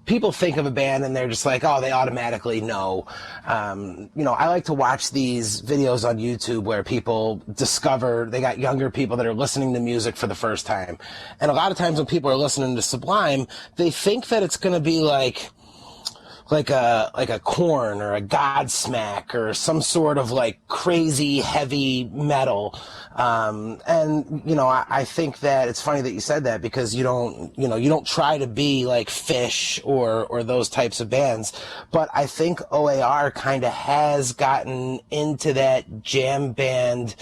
people think of a band and they're just like, oh, they automatically know. I like to watch these videos on YouTube where people discover, they got younger people that are listening to music for the first time. And a lot of times when people are listening to Sublime, they think that it's going to be like a Korn or a Godsmack or some sort of crazy heavy metal. I think that it's funny that you said that, because you don't try to be like Fish or those types of bands. But I think O.A.R. kind of has gotten into that jam band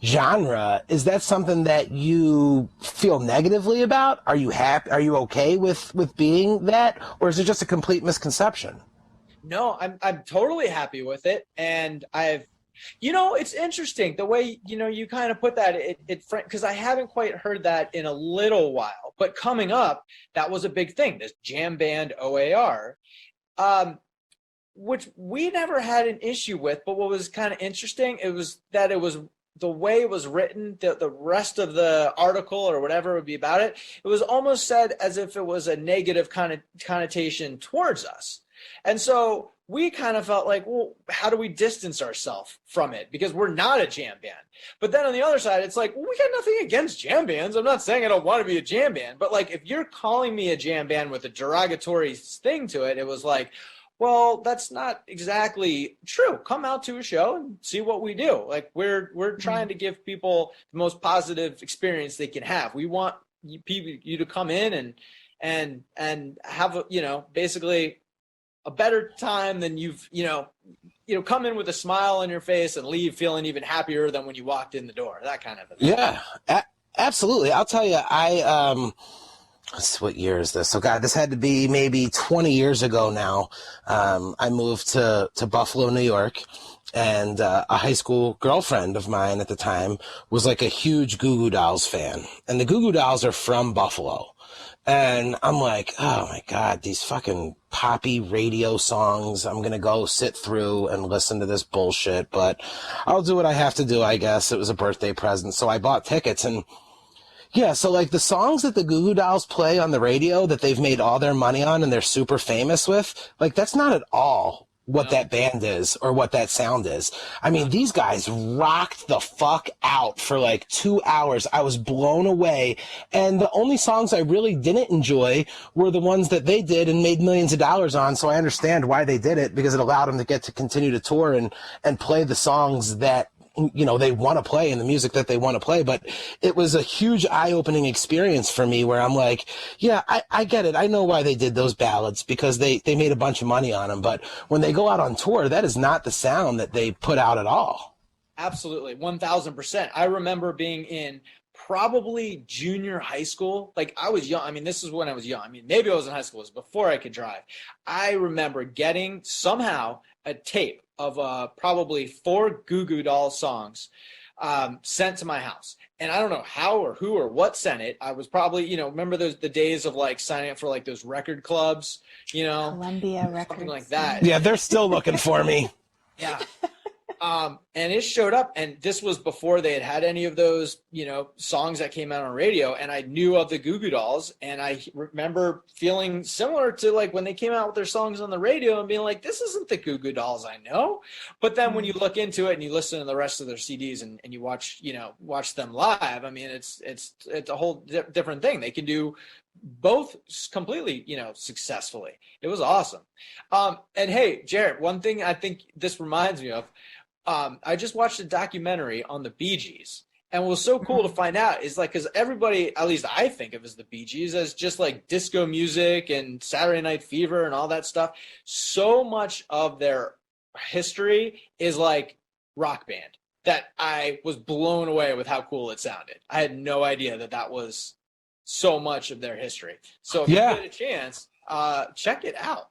genre. Is that something that you feel negatively about? Are you happy? Are you okay with being that, or is it just a complete misconception? No, I'm totally happy with it, and it's interesting the way you kind of put that. Because I haven't quite heard that in a little while, but coming up, that was a big thing. This jam band O.A.R. Which we never had an issue with, but what was kind of interesting, it was the way it was written, the rest of the article or whatever it would be about it, it was almost said as if it was a negative connotation towards us. And so we kind of felt like, well, how do we distance ourselves from it? Because we're not a jam band. But then on the other side, it's like, well, we got nothing against jam bands. I'm not saying I don't want to be a jam band, but if you're calling me a jam band with a derogatory thing to it, it was like, well, that's not exactly true. Come out to a show and see what we do. We're trying to give people the most positive experience they can have. We want you to come in and have basically a better time than you've come in with a smile on your face and leave feeling even happier than when you walked in the door. That kind of a thing. Yeah. Absolutely. I'll tell you, what year is this? So God, this had to be maybe 20 years ago now. I moved to Buffalo, New York, and a high school girlfriend of mine at the time was like a huge Goo Goo Dolls fan. And the Goo Goo Dolls are from Buffalo. And I'm like, oh my God, these fucking poppy radio songs. I'm going to go sit through and listen to this bullshit, but I'll do what I have to do, I guess. It was a birthday present. So I bought tickets, and yeah, so like the songs that the Goo Goo Dolls play on the radio that they've made all their money on and they're super famous with, like that's not at all what that band is or what that sound is. I mean, these guys rocked the fuck out for like 2 hours. I was blown away. And the only songs I really didn't enjoy were the ones that they did and made millions of dollars on. So I understand why they did it, because it allowed them to get to continue to tour and play the songs that, you know, they want to play and the music that they want to play. But it was a huge eye-opening experience for me where I'm like, yeah, I get it. I know why they did those ballads, because they made a bunch of money on them. But when they go out on tour, that is not the sound that they put out at all. Absolutely. 1000%. I remember being in probably junior high school. Like I was young. I mean, this is when I was young. I mean, maybe I was in high school. It was before I could drive. I remember getting somehow a tape of probably 4 Goo Goo Dolls songs sent to my house. And I don't know how or who or what sent it. I was probably, you know, remember the days of like signing up for like those record clubs, you know, Columbia Records, something like that. Yeah, they're still looking for me. Yeah. And it showed up, and this was before they had any of those, you know, songs that came out on radio. And I knew of the Goo Goo Dolls, and I remember feeling similar to like when they came out with their songs on the radio and being like, this isn't the Goo Goo Dolls I know. But then when you look into it and you listen to the rest of their CDs and you watch them live, I mean, it's a whole different thing. They can do both completely, you know, successfully. It was awesome. And hey, Jarett, one thing I think this reminds me of, I just watched a documentary on the Bee Gees, and what was so cool to find out is like, because everybody, at least I think of as the Bee Gees as just like disco music and Saturday Night Fever and all that stuff. So much of their history is like rock band, that I was blown away with how cool it sounded. I had no idea that was so much of their history. So if you get a chance, check it out.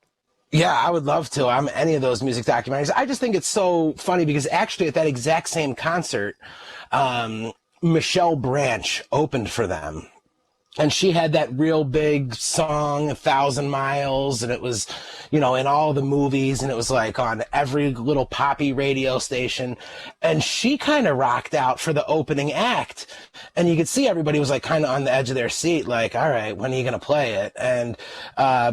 Yeah, I would love to. I'm any of those music documentaries. I just think it's so funny because actually at that exact same concert, Michelle Branch opened for them. And she had that real big song, 1,000 Miles, and it was, you know, in all the movies, and it was like on every little poppy radio station. And she kind of rocked out for the opening act. And you could see everybody was like kind of on the edge of their seat, like, all right, when are you going to play it? And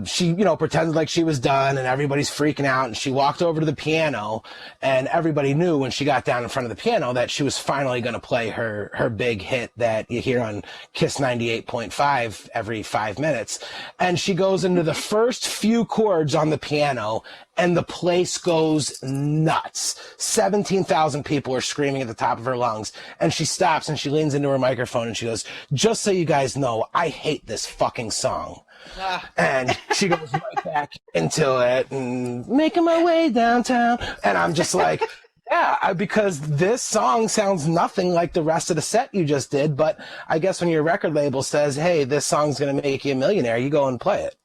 she, you know, pretended like she was done, and everybody's freaking out. And she walked over to the piano, and everybody knew when she got down in front of the piano that she was finally going to play her big hit that you hear on Kiss 98.5 every 5 minutes. And she goes into the first few chords on the piano, and the place goes nuts. 17,000 people are screaming at the top of her lungs. And she stops and she leans into her microphone and she goes, just so you guys know, I hate this fucking song. And she goes right back into it and making my way downtown. And I'm just like, yeah, because this song sounds nothing like the rest of the set you just did. But I guess when your record label says, hey, this song's going to make you a millionaire, you go and play it.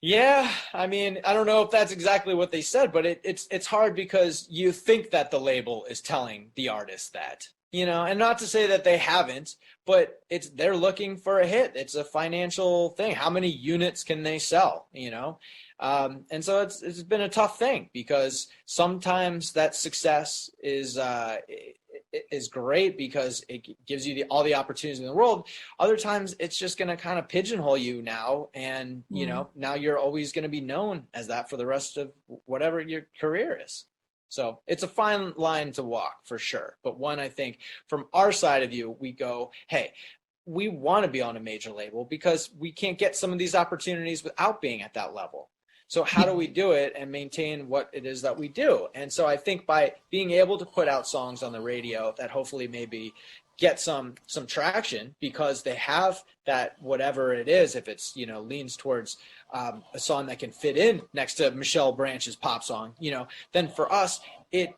Yeah, I mean, I don't know if that's exactly what they said, but it's hard because you think that the label is telling the artist that, you know, and not to say that they haven't, but they're looking for a hit. It's a financial thing. How many units can they sell, you know? And so it's been a tough thing because sometimes that success is great because it gives you all the opportunities in the world. Other times it's just going to kind of pigeonhole you now. And, you know, now you're always going to be known as that for the rest of whatever your career is. So it's a fine line to walk for sure. But one, I think from our side of you, we go, hey, we want to be on a major label because we can't get some of these opportunities without being at that level. So how do we do it and maintain what it is that we do? And so I think by being able to put out songs on the radio that hopefully maybe get some traction because they have that whatever it is, if it's, you know, leans towards a song that can fit in next to Michelle Branch's pop song, you know, then for us, it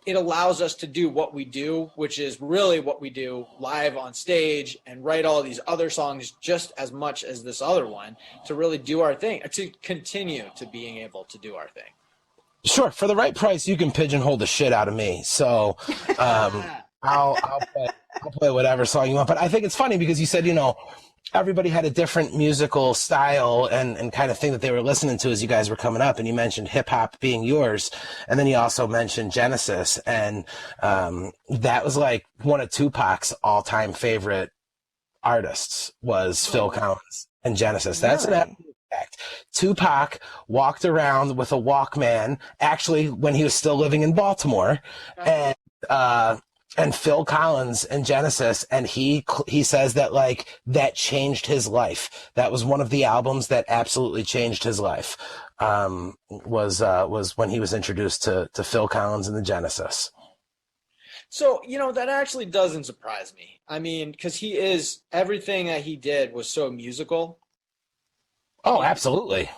it allows us to do what we do, which is really what we do live on stage, and write all these other songs just as much as this other one, to really do our thing, to continue to being able to do our thing. Sure. For the right price, you can pigeonhole the shit out of me. So I'll play whatever song you want. But I think it's funny because you said, everybody had a different musical style and kind of thing that they were listening to as you guys were coming up. And you mentioned hip hop being yours. And then you also mentioned Genesis. And that was like one of Tupac's all time favorite artists was Phil Collins and Genesis. That's an absolute fact. Tupac walked around with a Walkman, actually, when he was still living in Baltimore. And Phil Collins and Genesis, and he says that like that changed his life. That was one of the albums that absolutely changed his life. Was when he was introduced to Phil Collins and the Genesis. So, that actually doesn't surprise me. I mean, because everything that he did was so musical. Oh, absolutely.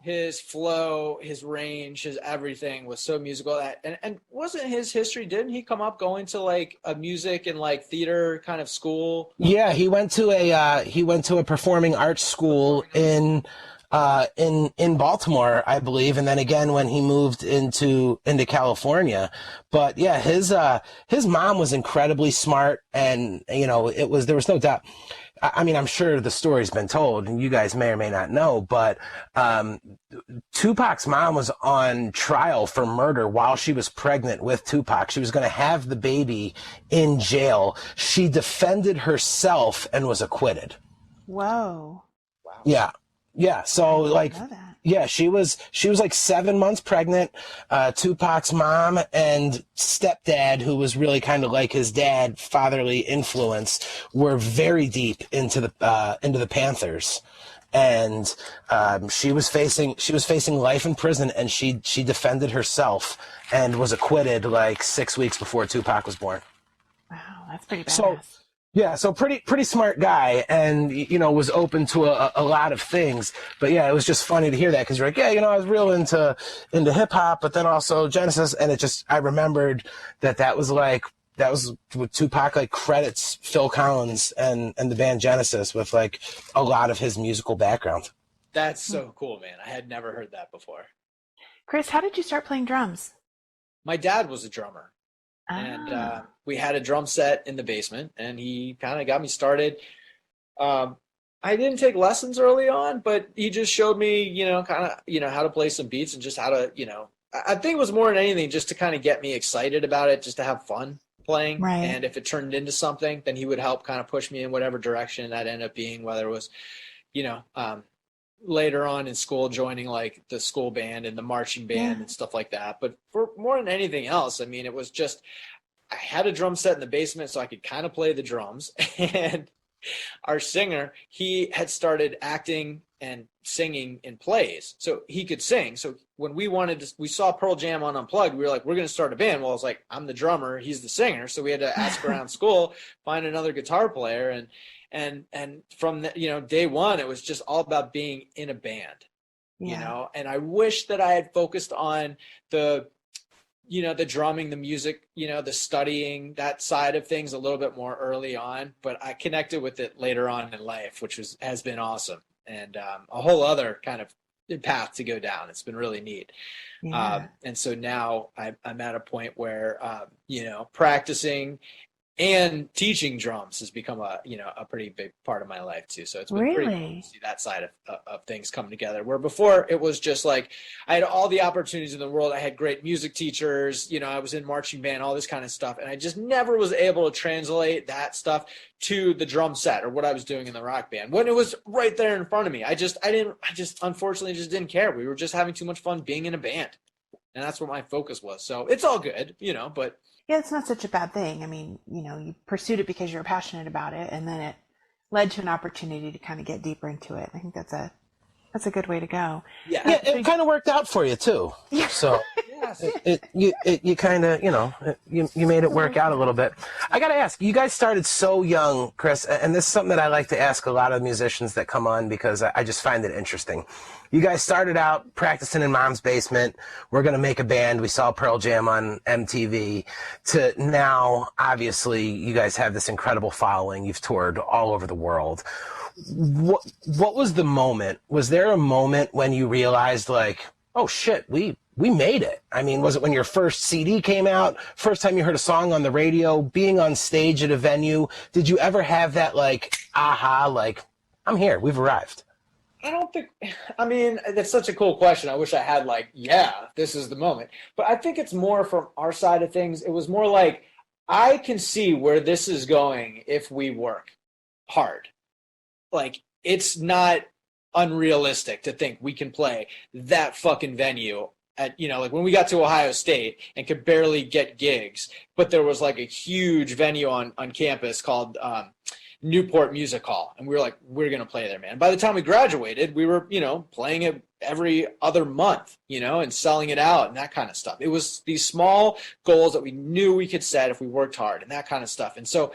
His flow, his range, his everything was so musical. And wasn't his history, didn't he come up going to like a music and like theater kind of school? Yeah, he went to a performing arts school in Baltimore, I believe, and then again when he moved into California. But yeah, his mom was incredibly smart, and there was no doubt. I mean, I'm sure the story's been told, and you guys may or may not know, but Tupac's mom was on trial for murder while she was pregnant with Tupac. She was going to have the baby in jail. She defended herself and was acquitted. Whoa. Wow. Yeah. So like, know that. yeah, she was like 7 months pregnant. Tupac's mom and stepdad, who was really kind of like his dad, fatherly influence, were very deep into the Panthers. And she was facing life in prison, and she defended herself and was acquitted like 6 weeks before Tupac was born. Wow, that's pretty badass. So pretty smart guy, and was open to a lot of things. But yeah, it was just funny to hear that, because you're like, yeah, I was real into hip hop, but then also Genesis, and I remembered that was what Tupac like credits Phil Collins and the band Genesis with like a lot of his musical background. That's so cool, man. I had never heard that before. Chris, how did you start playing drums? My dad was a drummer. And we had a drum set in the basement, and he kind of got me started. I didn't take lessons early on, but he just showed me, how to play some beats and just how to, I think it was more than anything just to kind of get me excited about it, just to have fun playing. Right. And if it turned into something, then he would help kind of push me in whatever direction that ended up being, whether it was, later on in school joining like the school band and the marching band and stuff like that. But for more than anything else, I mean, it was just, I had a drum set in the basement so I could kind of play the drums. And our singer, he had started acting and singing in plays, so he could sing. So when we saw Pearl Jam on Unplugged, we were like, we're going to start a band. Well, I was like, I'm the drummer, he's the singer. So we had to ask around school, find another guitar player. And from the, day one, it was just all about being in a band, and I wish that I had focused on the drumming, the music, the studying, that side of things a little bit more early on, but I connected with it later on in life, which has been awesome. And a whole other kind of path to go down. It's been really neat. Yeah. And so now I'm at a point where, practicing and teaching drums has become a pretty big part of my life too. So it's been pretty cool to see that side of things come together, where before it was just like I had all the opportunities in the world. I had great music teachers, I was in marching band, all this kind of stuff. And I just never was able to translate that stuff to the drum set or what I was doing in the rock band when it was right there in front of me. I just unfortunately just didn't care. We were just having too much fun being in a band. And that's what my focus was. So it's all good, but yeah, it's not such a bad thing. I mean, you pursued it because you were passionate about it, and then it led to an opportunity to kind of get deeper into it. I think that's a That's a good way to go. Yeah. Yeah, it kind of worked out for you too. So Yes. you kind of, you made it work out a little bit. I got to ask, you guys started so young, Chris, and this is something that I like to ask a lot of musicians that come on because I just find it interesting. You guys started out practicing in mom's basement. We're going to make a band. We saw Pearl Jam on MTV. To now, obviously, you guys have this incredible following. You've toured all over the world. What was the moment? Was there a moment when you realized, like, oh shit, we made it? I mean, was it when your first CD came out, first time you heard a song on the radio, being on stage at a venue? Did you ever have that, like, aha, like, I'm here, we've arrived? I don't think, I mean, that's such a cool question. I wish I had like, yeah, this is the moment. But I think it's more from our side of things. It was more like, I can see where this is going if we work hard. Like, it's not unrealistic to think we can play that fucking venue at, like when we got to Ohio State and could barely get gigs, but there was like a huge venue on campus called Newport Music Hall. And we were like, we're going to play there, man. By the time we graduated, we were, playing it every other month, and selling it out and that kind of stuff. It was these small goals that we knew we could set if we worked hard and that kind of stuff. And so,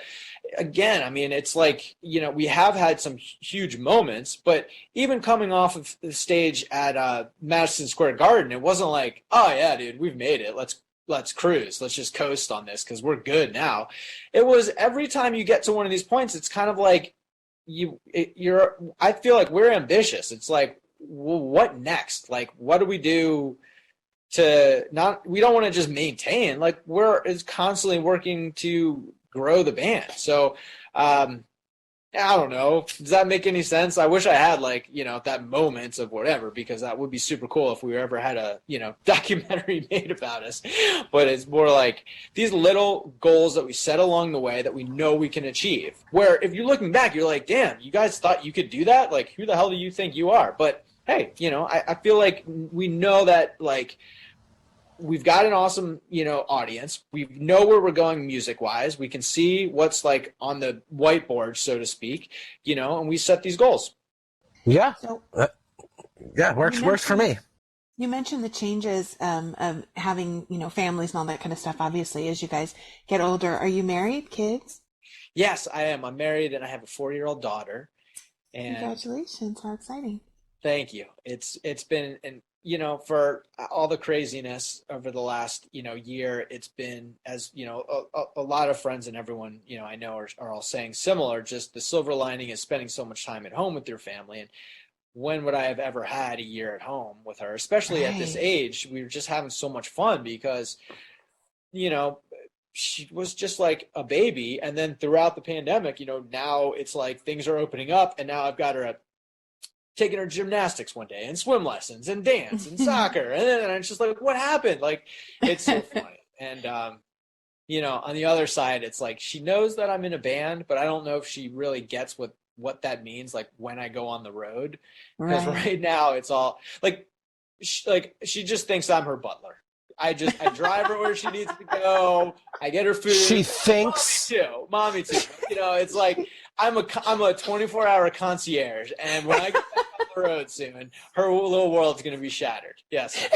again, I mean, it's like, we have had some huge moments, but even coming off of the stage at Madison Square Garden, it wasn't like, oh yeah, dude, we've made it. Let's cruise. Let's just coast on this because we're good now. It was every time you get to one of these points, it's kind of like I feel like we're ambitious. It's like, well, what next? Like, what do we do we don't want to just maintain, like it's constantly working to grow the band. So, I don't know. Does that make any sense? I wish I had that moment of whatever, because that would be super cool if we ever had a, documentary made about us. But it's more like these little goals that we set along the way that we know we can achieve. Where if you're looking back, you're like, damn, you guys thought you could do that? Like, who the hell do you think you are? But hey, I feel like we know that, like, we've got an awesome, audience. We know where we're going music-wise. We can see what's like on the whiteboard, so to speak, and we set these goals. Yeah. So, works for me. You mentioned the changes of having, families and all that kind of stuff, obviously, as you guys get older. Are you married, kids? Yes, I am. I'm married and I have a 4-year-old daughter. And congratulations. How exciting. Thank you. It's been for all the craziness over the last, year, it's been, as, a lot of friends and everyone, I know are all saying similar, just the silver lining is spending so much time at home with your family. And when would I have ever had a year at home with her, especially at this age? We were just having so much fun because, she was just like a baby. And then throughout the pandemic, now it's like things are opening up, and now I've got her taking her gymnastics one day and swim lessons and dance and soccer. And then it's just like, what happened? Like, it's so funny. And, on the other side, it's like, she knows that I'm in a band, but I don't know if she really gets what that means. Like when I go on the road, because right now it's all like, she just thinks I'm her butler. I drive her where she needs to go. I get her food. She thinks mommy too. It's like, I'm a 24-hour concierge, and when I get back on the road soon, her little world's going to be shattered. Yes.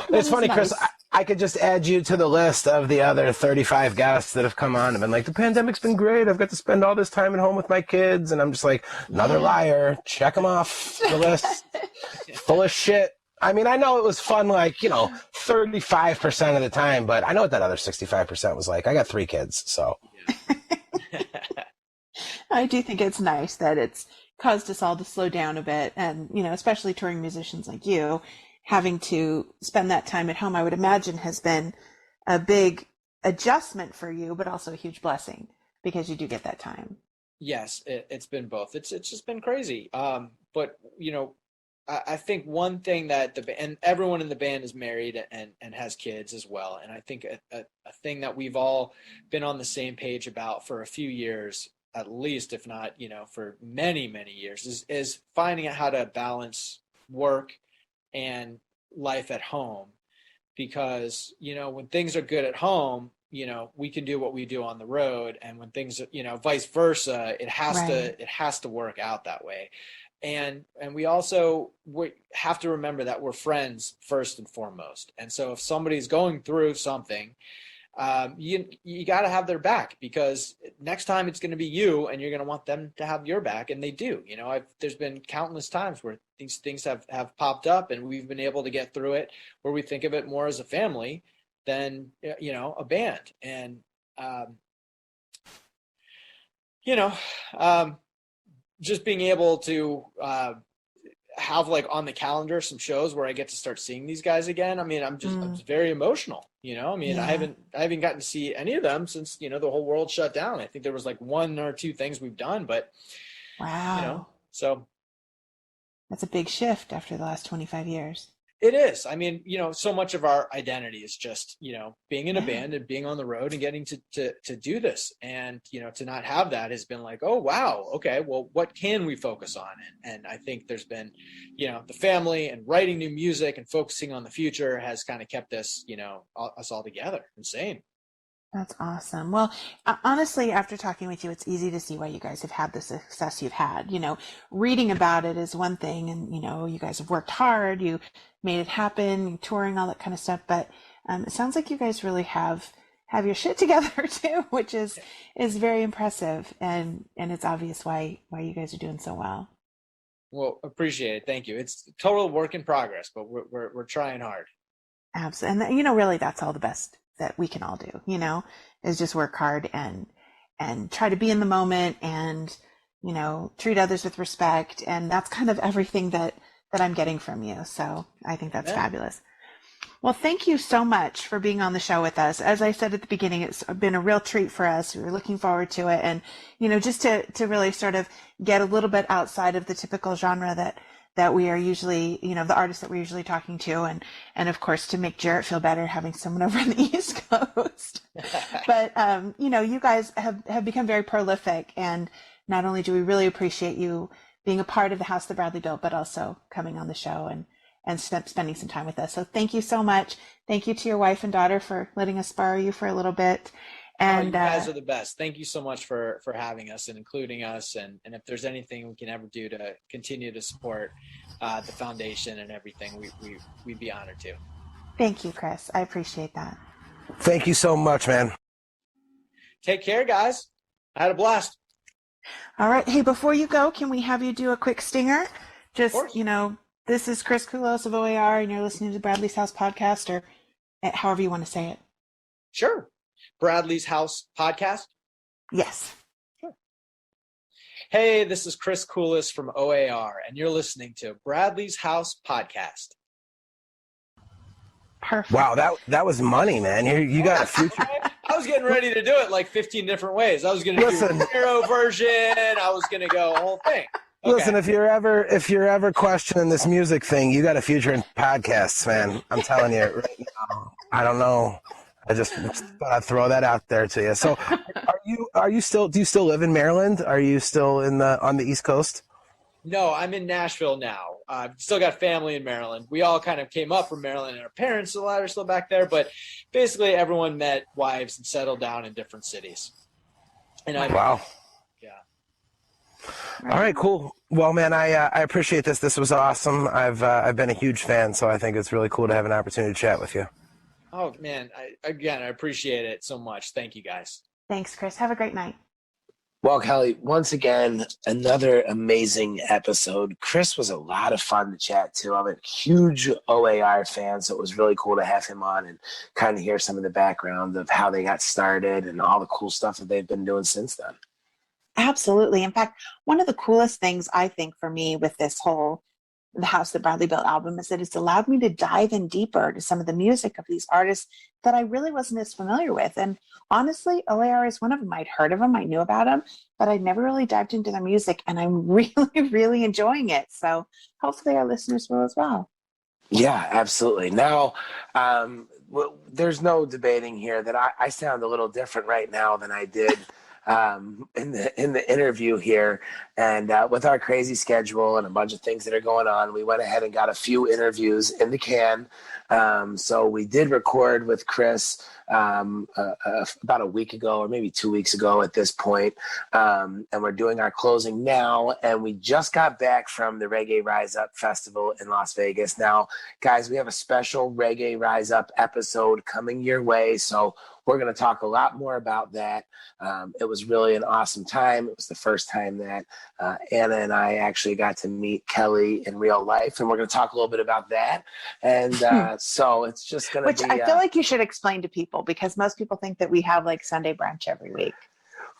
It's funny, nice. Chris, I could just add you to the list of the other 35 guests that have come on and been like, the pandemic's been great. I've got to spend all this time at home with my kids. And I'm just like, another liar. Check them off the list. Full of shit. I mean, I know it was fun, 35% of the time, but I know what that other 65% was like. I got 3 kids, so. I do think it's nice that it's caused us all to slow down a bit, and, especially touring musicians like you, having to spend that time at home, I would imagine has been a big adjustment for you, but also a huge blessing because you do get that time. Yes, it's been both. It's just been crazy. But, I think one thing that and everyone in the band is married and has kids as well. And I think a thing that we've all been on the same page about for a few years, at least, if not, for many, many years, is finding out how to balance work and life at home. Because, when things are good at home, we can do what we do on the road, and when things, vice versa, it has to work out that way. And we also have to remember that we're friends first and foremost. And so if somebody's going through something, you got to have their back, because next time it's going to be you, and you're going to want them to have your back, and they do. There's been countless times where these things have popped up, and we've been able to get through it, where we think of it more as a family than a band. And just being able to have like on the calendar some shows where I get to start seeing these guys again. I mean, I'm just very emotional, I haven't gotten to see any of them since, the whole world shut down. I think there was like 1 or 2 things we've done, but wow. So That's a big shift after the last 25 years. It is. I mean, so much of our identity is just, being in a band and being on the road and getting to do this. And, to not have that has been like, oh, wow. Okay, well, what can we focus on? And I think there's been, the family and writing new music and focusing on the future has kind of kept us, us all together. Insane. That's awesome. Well, honestly, after talking with you, it's easy to see why you guys have had the success you've had. Reading about it is one thing, and, you guys have worked hard, you made it happen, touring, all that kind of stuff. But it sounds like you guys really have your shit together too, which is very impressive. And it's obvious why you guys are doing so well. Well, appreciate it. Thank you. It's total work in progress, but we're trying hard. Absolutely. And, really, that's all the best that we can all do, is just work hard and try to be in the moment and, treat others with respect. And that's kind of everything that I'm getting from you. So I think that's fabulous. Well, thank you so much for being on the show with us. As I said at the beginning, it's been a real treat for us. We're looking forward to it. And, just to really sort of get a little bit outside of the typical genre that we are usually, the artists that we're usually talking to, and of course to make Jarett feel better having someone over on the East Coast. But you guys have become very prolific, and not only do we really appreciate you being a part of the house that Bradley built, but also coming on the show and spending some time with us. So thank you so much. Thank you to your wife and daughter for letting us borrow you for a little bit. And you guys are the best. Thank you so much for having us and including us. And if there's anything we can ever do to continue to support the foundation and everything, we'd be honored to. Thank you, Chris. I appreciate that. Thank you so much, man. Take care, guys. I had a blast. All right. Hey, before you go, can we have you do a quick stinger? Just, this is Chris Culos of O.A.R. and you're listening to Bradley's House Podcast, or however you want to say it. Sure. Bradley's House Podcast? Yes. Sure. Hey, this is Chris Culos from O.A.R. and you're listening to Bradley's House Podcast. Perfect. Wow, that was money, man. You got a future. I was getting ready to do it like 15 different ways. I was going to do a Perro version. I was going to go whole thing. Okay. Listen, if you're ever questioning this music thing, you got a future in podcasts, man. I'm telling you right now. I don't know. I just thought I'd throw that out there to you. So, do you still live in Maryland? Are you still on the East Coast? No, I'm in Nashville now. I've still got family in Maryland. We all kind of came up from Maryland, and our parents a lot are still back there. But basically, everyone met wives and settled down in different cities. And wow. Yeah. All right, cool. Well, man, I appreciate this. This was awesome. I've been a huge fan, so I think it's really cool to have an opportunity to chat with you. Oh man, I appreciate it so much. Thank you, guys. Thanks, Chris. Have a great night. Well, Kelly, once again, another amazing episode. Chris was a lot of fun to chat to. I'm a huge O.A.R. fan, so it was really cool to have him on and kind of hear some of the background of how they got started and all the cool stuff that they've been doing since then. Absolutely. In fact, one of the coolest things I think for me with this whole The House That Bradley Built album is that it's allowed me to dive in deeper to some of the music of these artists that I really wasn't as familiar with. And honestly, O.A.R. is one of them. I'd heard of them, I knew about them, but I'd never really dived into their music, and I'm really, really enjoying it. So hopefully our listeners will as well. Yeah, absolutely. Now, there's no debating here that I sound a little different right now than I did in the interview here, and with our crazy schedule and a bunch of things that are going on, we went ahead and got a few interviews in the can. So we did record with Chris about a week ago, or maybe 2 weeks ago at this point, and we're doing our closing now. And we just got back from the Reggae Rise Up Festival in Las Vegas. Now, guys, we have a special Reggae Rise Up episode coming your way, so we're going to talk a lot more about that. It was really an awesome time. It was the first time that Anna and I actually got to meet Kelly in real life, and we're going to talk a little bit about that. And so it's just going to be... Which I feel like you should explain to people, because most people think that we have like Sunday brunch every week.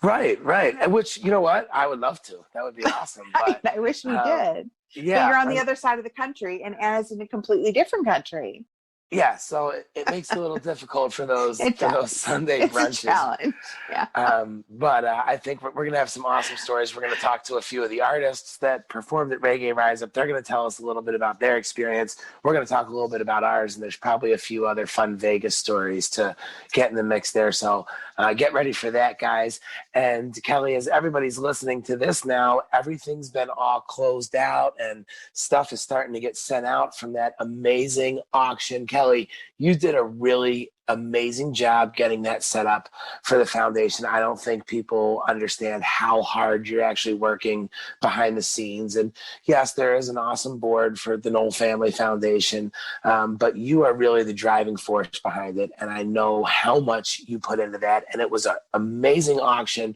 Right. And which, you know what? I would love to. That would be awesome. But, I wish we did. Yeah. But you're on the other side of the country, and Anna's in a completely different country. Yeah, so it makes it a little difficult for those Sunday it's brunches. A challenge. Yeah. But I think we're going to have some awesome stories. We're going to talk to a few of the artists that performed at Reggae Rise Up. They're going to tell us a little bit about their experience. We're going to talk a little bit about ours, and there's probably a few other fun Vegas stories to get in the mix there. So get ready for that, guys. And Kelly, as everybody's listening to this now, everything's been all closed out, and stuff is starting to get sent out from that amazing auction. Kelly, you did a really amazing job getting that set up for the foundation. I don't think people understand how hard you're actually working behind the scenes. And yes, there is an awesome board for the Knoll Family Foundation, but you are really the driving force behind it. And I know how much you put into that. And it was an amazing auction.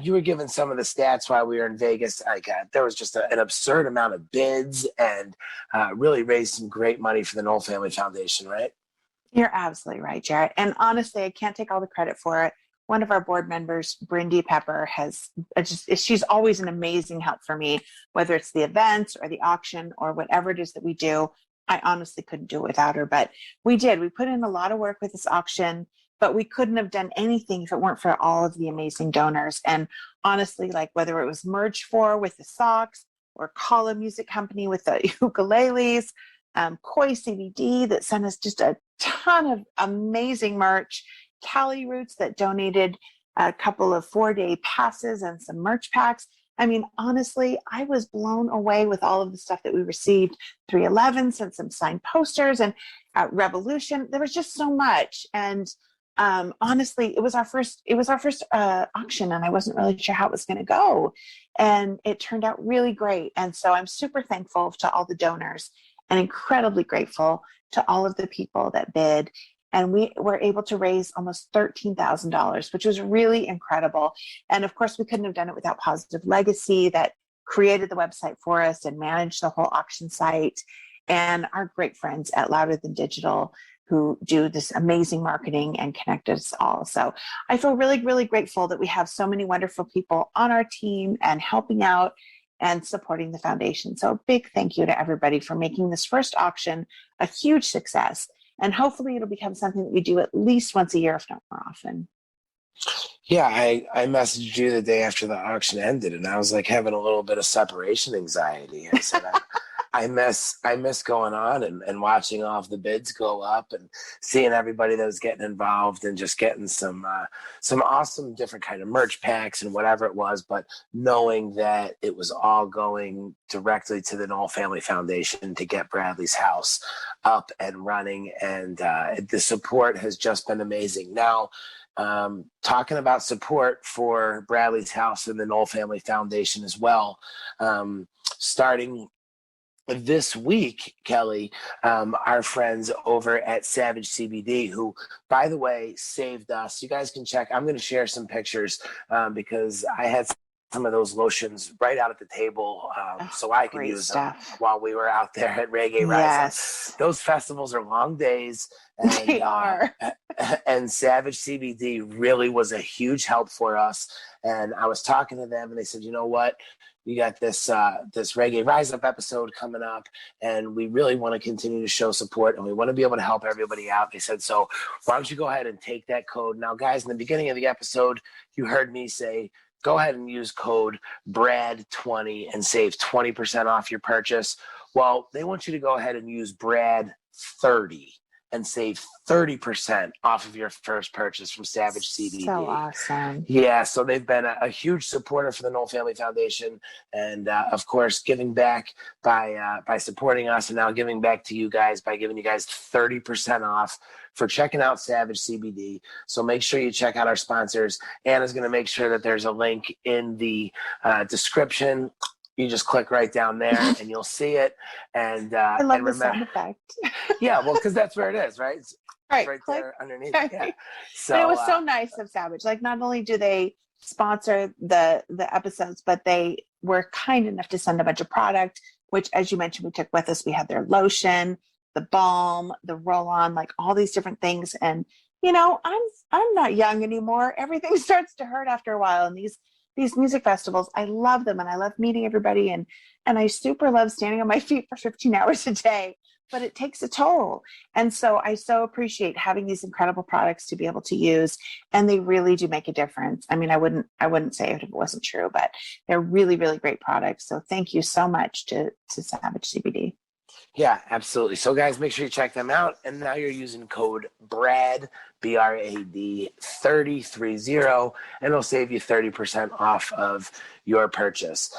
You were given some of the stats while we were in Vegas. There was just an absurd amount of bids, and really raised some great money for the Knoll Family Foundation, right? You're absolutely right, Jarett. And honestly, I can't take all the credit for it. One of our board members, Brindy Pepper, she's always an amazing help for me, whether it's the events or the auction or whatever it is that we do. I honestly couldn't do it without her, but we did. We put in a lot of work with this auction, but we couldn't have done anything if it weren't for all of the amazing donors. And honestly, like whether it was Merge 4 with the socks, or Kala Music Company with the ukuleles, Koi CBD that sent us just a ton of amazing merch, Cali Roots that donated a couple of 4-day passes and some merch packs. I mean, honestly, I was blown away with all of the stuff that we received. 311 sent some signed posters, and Revolution. There was just so much. And honestly, it was our first auction, and I wasn't really sure how it was going to go. And it turned out really great. And so I'm super thankful to all the donors, and incredibly grateful to all of the people that bid. And we were able to raise almost $13,000, which was really incredible. And of course, we couldn't have done it without Positive Legacy, that created the website for us and managed the whole auction site, and our great friends at Louder Than Digital, who do this amazing marketing and connect us all. So I feel really, really grateful that we have so many wonderful people on our team and helping out and supporting the foundation. So a big thank you to everybody for making this first auction a huge success. And hopefully it'll become something that we do at least once a year, if not more often. Yeah, I messaged you the day after the auction ended, and I was like having a little bit of separation anxiety. I said, I miss going on and watching all of the bids go up and seeing everybody that was getting involved and just getting some awesome different kind of merch packs and whatever it was, but knowing that it was all going directly to the Knoll Family Foundation to get Bradley's house up and running. And the support has just been amazing. Now, talking about support for Bradley's house and the Knoll Family Foundation as well, starting this week, Kelly, our friends over at Savage CBD, who, by the way, saved us. You guys can check. I'm going to share some pictures because I had some of those lotions right out at the table, so I could use them while we were out there at Reggae Rise. Yes. Those festivals are long days. And, they are. And Savage CBD really was a huge help for us. And I was talking to them, and they said, you know what? We got this Reggae Rise Up episode coming up, and we really want to continue to show support, and we want to be able to help everybody out. They said, so why don't you go ahead and take that code. Now, guys, in the beginning of the episode, you heard me say, go ahead and use code BRAD20 and save 20% off your purchase. Well, they want you to go ahead and use BRAD30. and save 30% off of your first purchase from Savage CBD. So awesome. Yeah, so they've been a huge supporter for the Knoll Family Foundation, and of course, giving back by supporting us, and now giving back to you guys by giving you guys 30% off for checking out Savage CBD. So make sure you check out our sponsors. Anna's going to make sure that there's a link in the description. You just click right down there, and you'll see it. And I love and the remember, sound effect. yeah, well, because that's where it is, right? It's Right, right click. there underneath. Right. Yeah. So And it was so nice of Savage. Like, not only do they sponsor the episodes, but they were kind enough to send a bunch of product, which, as you mentioned, we took with us. We had their lotion, the balm, the roll-on, like all these different things. And you know, I'm not young anymore. Everything starts to hurt after a while. And these music festivals, I love them, and I love meeting everybody, and I super love standing on my feet for 15 hours a day. But it takes a toll. And so I so appreciate having these incredible products to be able to use. And they really do make a difference. I mean, I wouldn't say it if it wasn't true, but they're really, really great products. So thank you so much to Savage CBD. yeah, absolutely. So guys, make sure you check them out. And now you're using code BRAD, BRAD 3030, and it'll save you 30% off of your purchase.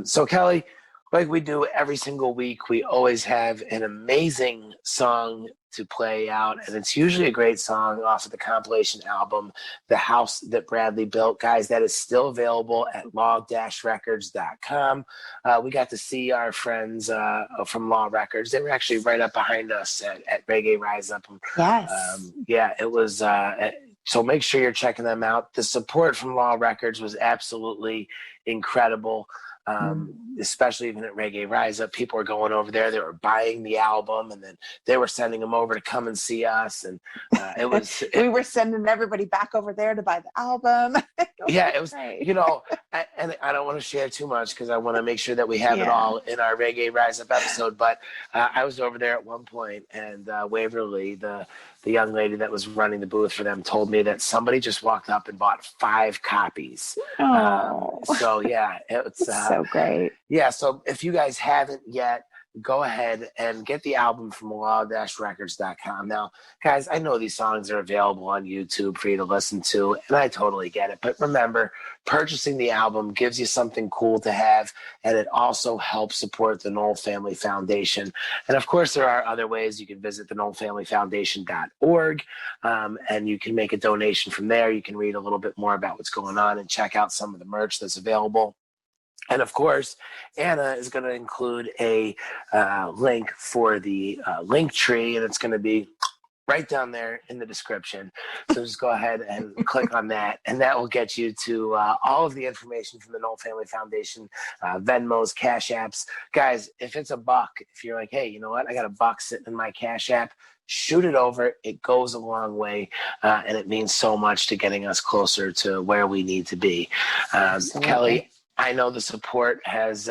So Kelly, like we do every single week, we always have an amazing song to play out, and it's usually a great song off of the compilation album, The House That Bradley Built. Guys, that is still available at law-records.com. We got to see our friends from Law Records. They were actually right up behind us at Reggae Rise Up. Yes. Yeah, it was so make sure you're checking them out. The support from Law Records was absolutely incredible. Especially even at Reggae Rise Up, people were going over there. They were buying the album, and then they were sending them over to come and see us. And it was we were sending everybody back over there to buy the album. It was great. you know, and I don't want to share too much because I want to make sure that we have it all in our Reggae Rise Up episode. But I was over there at one point, and Waverly, the young lady that was running the booth for them, told me that somebody just walked up and bought 5 copies. So yeah, it's so great. Yeah, so if you guys haven't yet, go ahead and get the album from law-records.com. Now, guys, I know these songs are available on YouTube for you to listen to, and I totally get it. But remember, purchasing the album gives you something cool to have, and it also helps support the Knoll Family Foundation. And of course, there are other ways. You can visit the knollfamilyfoundation.org, and you can make a donation from there. You can read a little bit more about what's going on and check out some of the merch that's available. And of course, Anna is going to include a link for the link tree, and it's going to be right down there in the description. So just go ahead and click on that, and that will get you to all of the information from the Knoll Family Foundation, Venmos, Cash Apps. Guys, if it's $1, if you're like, hey, you know what, I got $1 sitting in my Cash App, shoot it over. It goes a long way, and it means so much to getting us closer to where we need to be. Kelly, I know the support has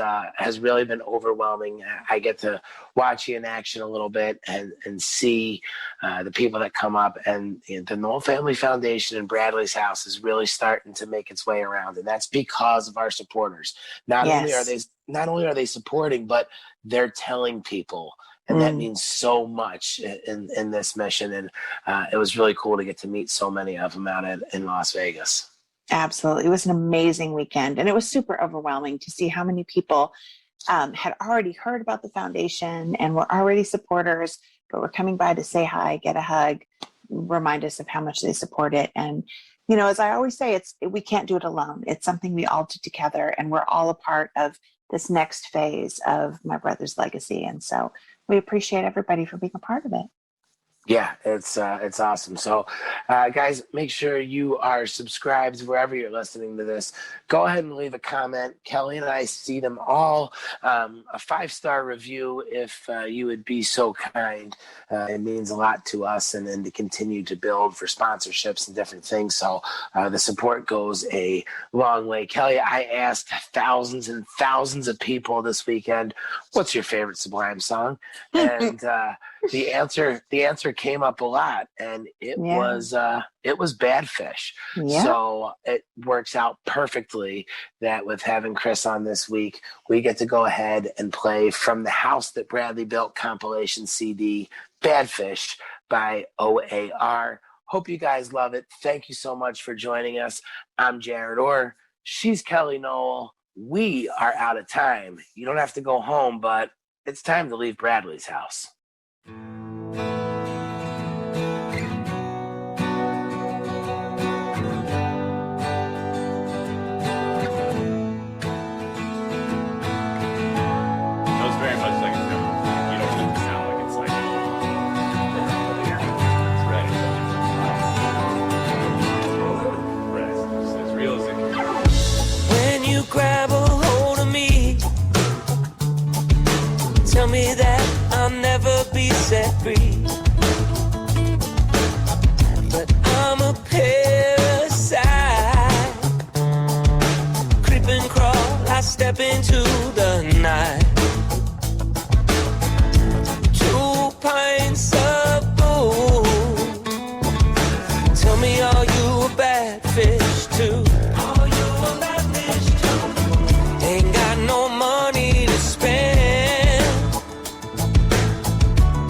really been overwhelming. I get to watch you in action a little bit and see the people that come up, and the Knoll Family Foundation and Bradley's House is really starting to make its way around, and that's because of our supporters. Not only are they supporting, but they're telling people, and that means so much in this mission. And it was really cool to get to meet so many of them out in Las Vegas. Absolutely. It was an amazing weekend, and it was super overwhelming to see how many people had already heard about the foundation and were already supporters, but were coming by to say hi, get a hug, remind us of how much they support it. And, you know, as I always say, we can't do it alone. It's something we all do together, and we're all a part of this next phase of my brother's legacy. And so we appreciate everybody for being a part of it. Yeah, it's awesome. So, guys, make sure you are subscribed wherever you're listening to this. Go ahead and leave a comment. Kelly and I see them all. A 5-star review, if you would be so kind. It means a lot to us, and to continue to build for sponsorships and different things. So the support goes a long way. Kelly, I asked thousands and thousands of people this weekend, what's your favorite Sublime song? And the answer came up a lot, and it was BadFish. Yeah. So it works out perfectly that with having Chris on this week, we get to go ahead and play from the House That Bradley Built compilation CD, BadFish by O.A.R. Hope you guys love it. Thank you so much for joining us. I'm Jarett Orr. She's Kelly Noel. We are out of time. You don't have to go home, but it's time to leave Bradley's house. Very much like it's you don't want it to sound like it's like it's real as it can be. When you grab a hold of me, tell me that I'll never be set free. But I'm a parasite, creep and crawl, I step into the night. 2 pints of booze, tell me, are you a bad fish too? Are you a bad fish too? Ain't got no money to spend,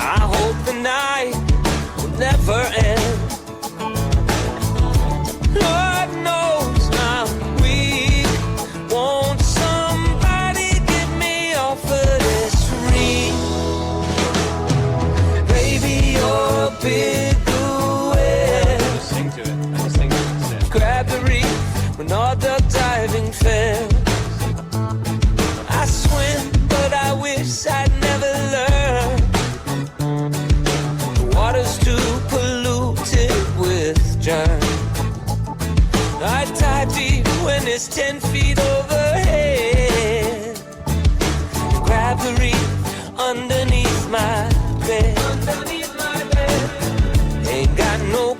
I hope the night will never end. Lord knows I'm weak, won't somebody get me off of this reef? Baby, you're a big whale. Just sing to it. I just think it's Grab the reef when all the diving fails. I swim, but I wish I'd never learned. The water's too polluted with germs. I dive deep when it's 10 feet overhead. Grab the reef underneath my bed. Ain't got no